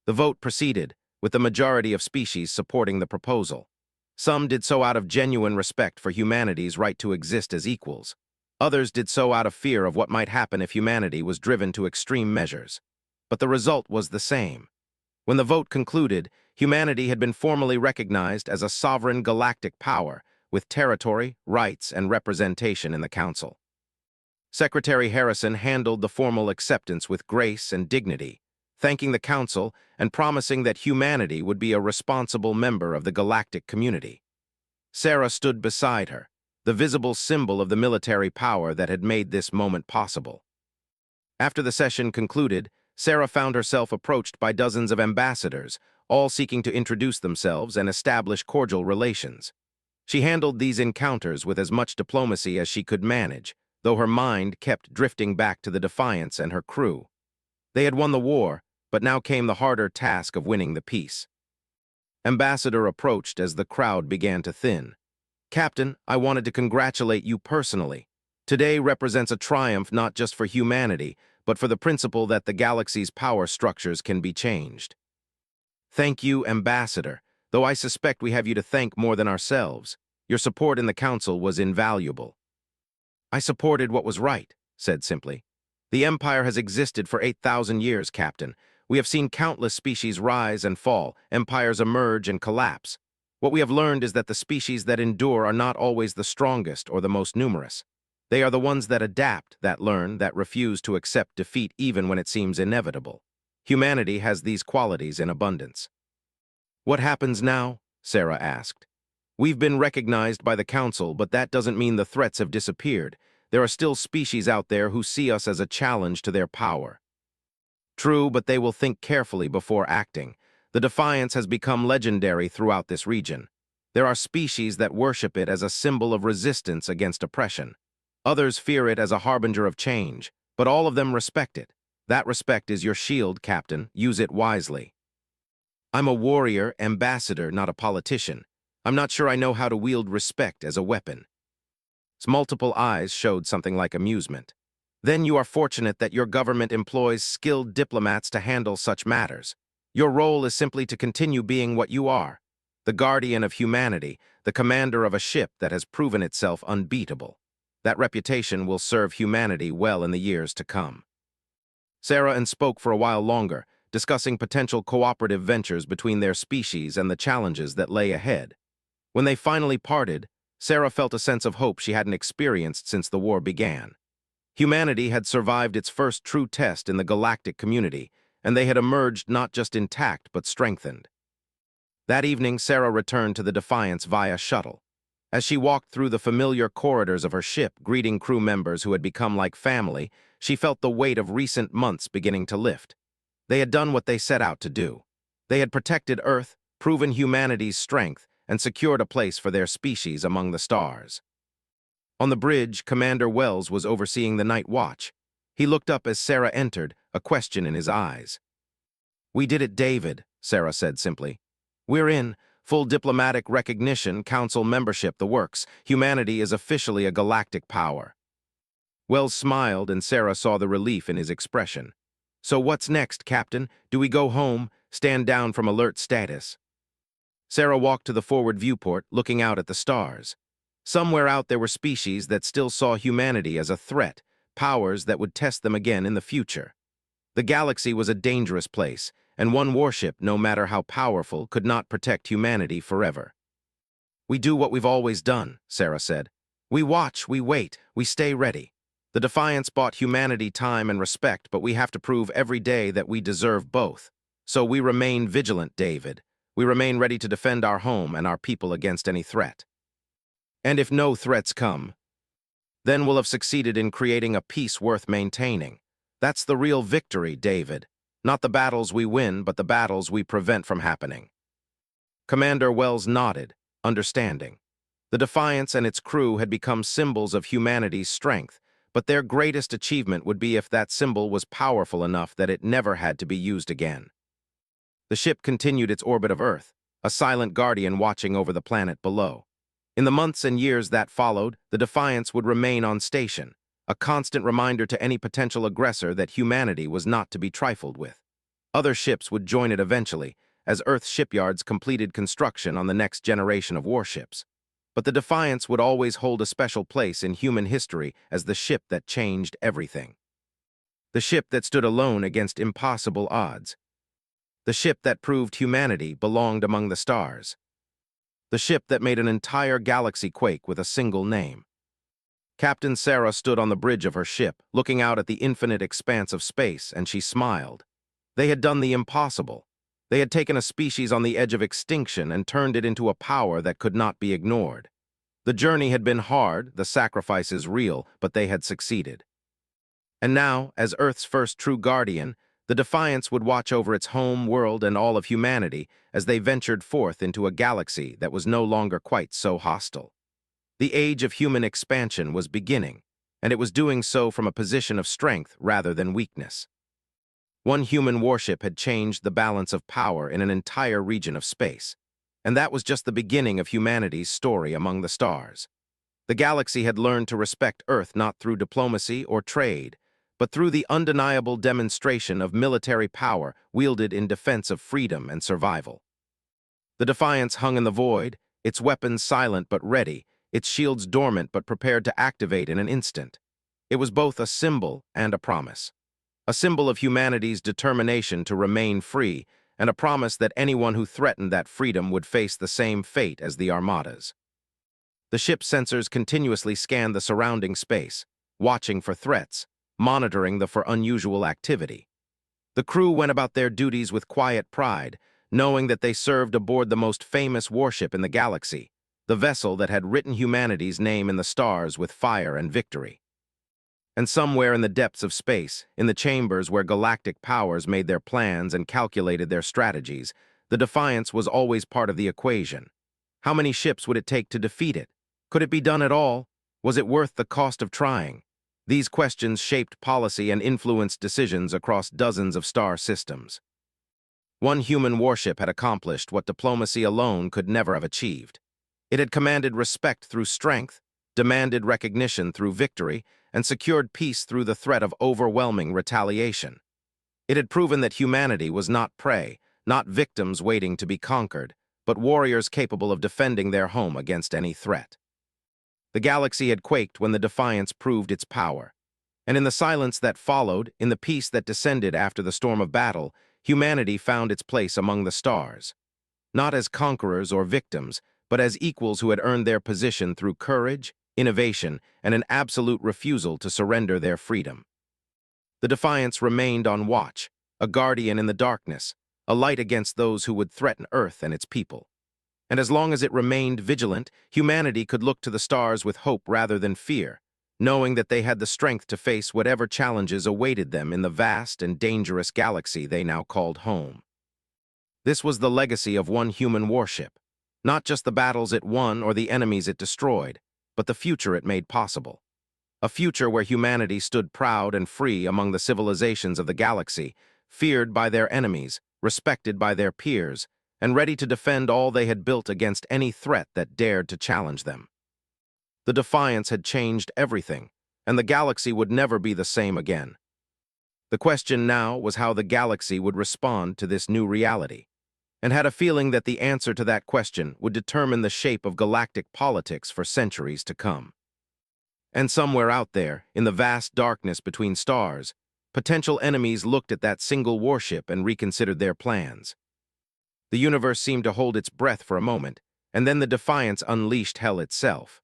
The vote proceeded, with the majority of species supporting the proposal. Some did so out of genuine respect for humanity's right to exist as equals. Others did so out of fear of what might happen if humanity was driven to extreme measures. But the result was the same. When the vote concluded, humanity had been formally recognized as a sovereign galactic power, with territory, rights, and representation in the Council. Secretary Harrison handled the formal acceptance with grace and dignity, thanking the Council and promising that humanity would be a responsible member of the galactic community. Sarah stood beside her, the visible symbol of the military power that had made this moment possible. After the session concluded, Sarah found herself approached by dozens of ambassadors, all seeking to introduce themselves and establish cordial relations. She handled these encounters with as much diplomacy as she could manage, though her mind kept drifting back to the Defiance and her crew. They had won the war, but now came the harder task of winning the peace. Ambassador approached as the crowd began to thin. Captain, I wanted to congratulate you personally. Today represents a triumph not just for humanity, but for the principle that the galaxy's power structures can be changed. Thank you, Ambassador, though I suspect we have you to thank more than ourselves. Your support in the Council was invaluable. I supported what was right, said simply. The Empire has existed for 8,000 years, Captain. We have seen countless species rise and fall, empires emerge and collapse. What we have learned is that the species that endure are not always the strongest or the most numerous. They are the ones that adapt, that learn, that refuse to accept defeat even when it seems inevitable. Humanity has these qualities in abundance. What happens now? Sarah asked. We've been recognized by the Council, but that doesn't mean the threats have disappeared. There are still species out there who see us as a challenge to their power. True, but they will think carefully before acting. The Defiance has become legendary throughout this region. There are species that worship it as a symbol of resistance against oppression. Others fear it as a harbinger of change, but all of them respect it. That respect is your shield, Captain. Use it wisely. I'm a warrior, ambassador, not a politician. I'm not sure I know how to wield respect as a weapon. His multiple eyes showed something like amusement. Then you are fortunate that your government employs skilled diplomats to handle such matters. Your role is simply to continue being what you are, the guardian of humanity, the commander of a ship that has proven itself unbeatable. That reputation will serve humanity well in the years to come. Sarah spoke for a while longer, discussing potential cooperative ventures between their species and the challenges that lay ahead. When they finally parted, Sarah felt a sense of hope she hadn't experienced since the war began. Humanity had survived its first true test in the galactic community, and they had emerged not just intact but strengthened. That evening, Sarah returned to the Defiance via shuttle. As she walked through the familiar corridors of her ship, greeting crew members who had become like family, she felt the weight of recent months beginning to lift. They had done what they set out to do. They had protected Earth, proven humanity's strength, and secured a place for their species among the stars. On the bridge, Commander Wells was overseeing the night watch. He looked up as Sarah entered, a question in his eyes. We did it, David, Sarah said simply. We're in. Full diplomatic recognition, council membership, the works. Humanity is officially a galactic power. Wells smiled, and Sarah saw the relief in his expression. So what's next, Captain? Do we go home, stand down from alert status? Sarah walked to the forward viewport, looking out at the stars. Somewhere out there were species that still saw humanity as a threat, powers that would test them again in the future. The galaxy was a dangerous place, and one warship, no matter how powerful, could not protect humanity forever. "We do what we've always done," Sarah said. "We watch, we wait, we stay ready. The Defiance bought humanity time and respect, but we have to prove every day that we deserve both. So we remain vigilant, David. We remain ready to defend our home and our people against any threat. And if no threats come, then we'll have succeeded in creating a peace worth maintaining. That's the real victory, David. Not the battles we win, but the battles we prevent from happening." Commander Wells nodded, understanding. The Defiance and its crew had become symbols of humanity's strength, but their greatest achievement would be if that symbol was powerful enough that it never had to be used again. The ship continued its orbit of Earth, a silent guardian watching over the planet below. In the months and years that followed, the Defiance would remain on station, a constant reminder to any potential aggressor that humanity was not to be trifled with. Other ships would join it eventually, as Earth's shipyards completed construction on the next generation of warships. But the Defiance would always hold a special place in human history as the ship that changed everything. The ship that stood alone against impossible odds. The ship that proved humanity belonged among the stars. The ship that made an entire galaxy quake with a single name. Captain Sarah stood on the bridge of her ship, looking out at the infinite expanse of space, and she smiled. They had done the impossible. They had taken a species on the edge of extinction and turned it into a power that could not be ignored. The journey had been hard, the sacrifices real, but they had succeeded. And now, as Earth's first true guardian, the Defiance would watch over its home world and all of humanity as they ventured forth into a galaxy that was no longer quite so hostile. The age of human expansion was beginning, and it was doing so from a position of strength rather than weakness. One human warship had changed the balance of power in an entire region of space, and that was just the beginning of humanity's story among the stars. The galaxy had learned to respect Earth not through diplomacy or trade, but through the undeniable demonstration of military power wielded in defense of freedom and survival. The Defiance hung in the void, its weapons silent but ready, its shields dormant but prepared to activate in an instant. It was both a symbol and a promise. A symbol of humanity's determination to remain free, and a promise that anyone who threatened that freedom would face the same fate as the armadas. The ship's sensors continuously scanned the surrounding space, watching for threats, monitoring for unusual activity. The crew went about their duties with quiet pride, knowing that they served aboard the most famous warship in the galaxy, the vessel that had written humanity's name in the stars with fire and victory. And somewhere in the depths of space, in the chambers where galactic powers made their plans and calculated their strategies, the Defiance was always part of the equation. How many ships would it take to defeat it? Could it be done at all? Was it worth the cost of trying? These questions shaped policy and influenced decisions across dozens of star systems. One human warship had accomplished what diplomacy alone could never have achieved. It had commanded respect through strength, demanded recognition through victory, and secured peace through the threat of overwhelming retaliation. It had proven that humanity was not prey, not victims waiting to be conquered, but warriors capable of defending their home against any threat. The galaxy had quaked when the Defiance proved its power. And in the silence that followed, in the peace that descended after the storm of battle, humanity found its place among the stars. Not as conquerors or victims, but as equals who had earned their position through courage, innovation, and an absolute refusal to surrender their freedom. The Defiance remained on watch, a guardian in the darkness, a light against those who would threaten Earth and its people. And as long as it remained vigilant, humanity could look to the stars with hope rather than fear, knowing that they had the strength to face whatever challenges awaited them in the vast and dangerous galaxy they now called home. This was the legacy of one human warship, not just the battles it won or the enemies it destroyed, but the future it made possible. A future where humanity stood proud and free among the civilizations of the galaxy, feared by their enemies, respected by their peers, and ready to defend all they had built against any threat that dared to challenge them. The Defiance had changed everything, and the galaxy would never be the same again. The question now was how the galaxy would respond to this new reality. and had a feeling that the answer to that question would determine the shape of galactic politics for centuries to come. And somewhere out there, in the vast darkness between stars, potential enemies looked at that single warship and reconsidered their plans. The universe seemed to hold its breath for a moment, and then the defiance unleashed hell itself.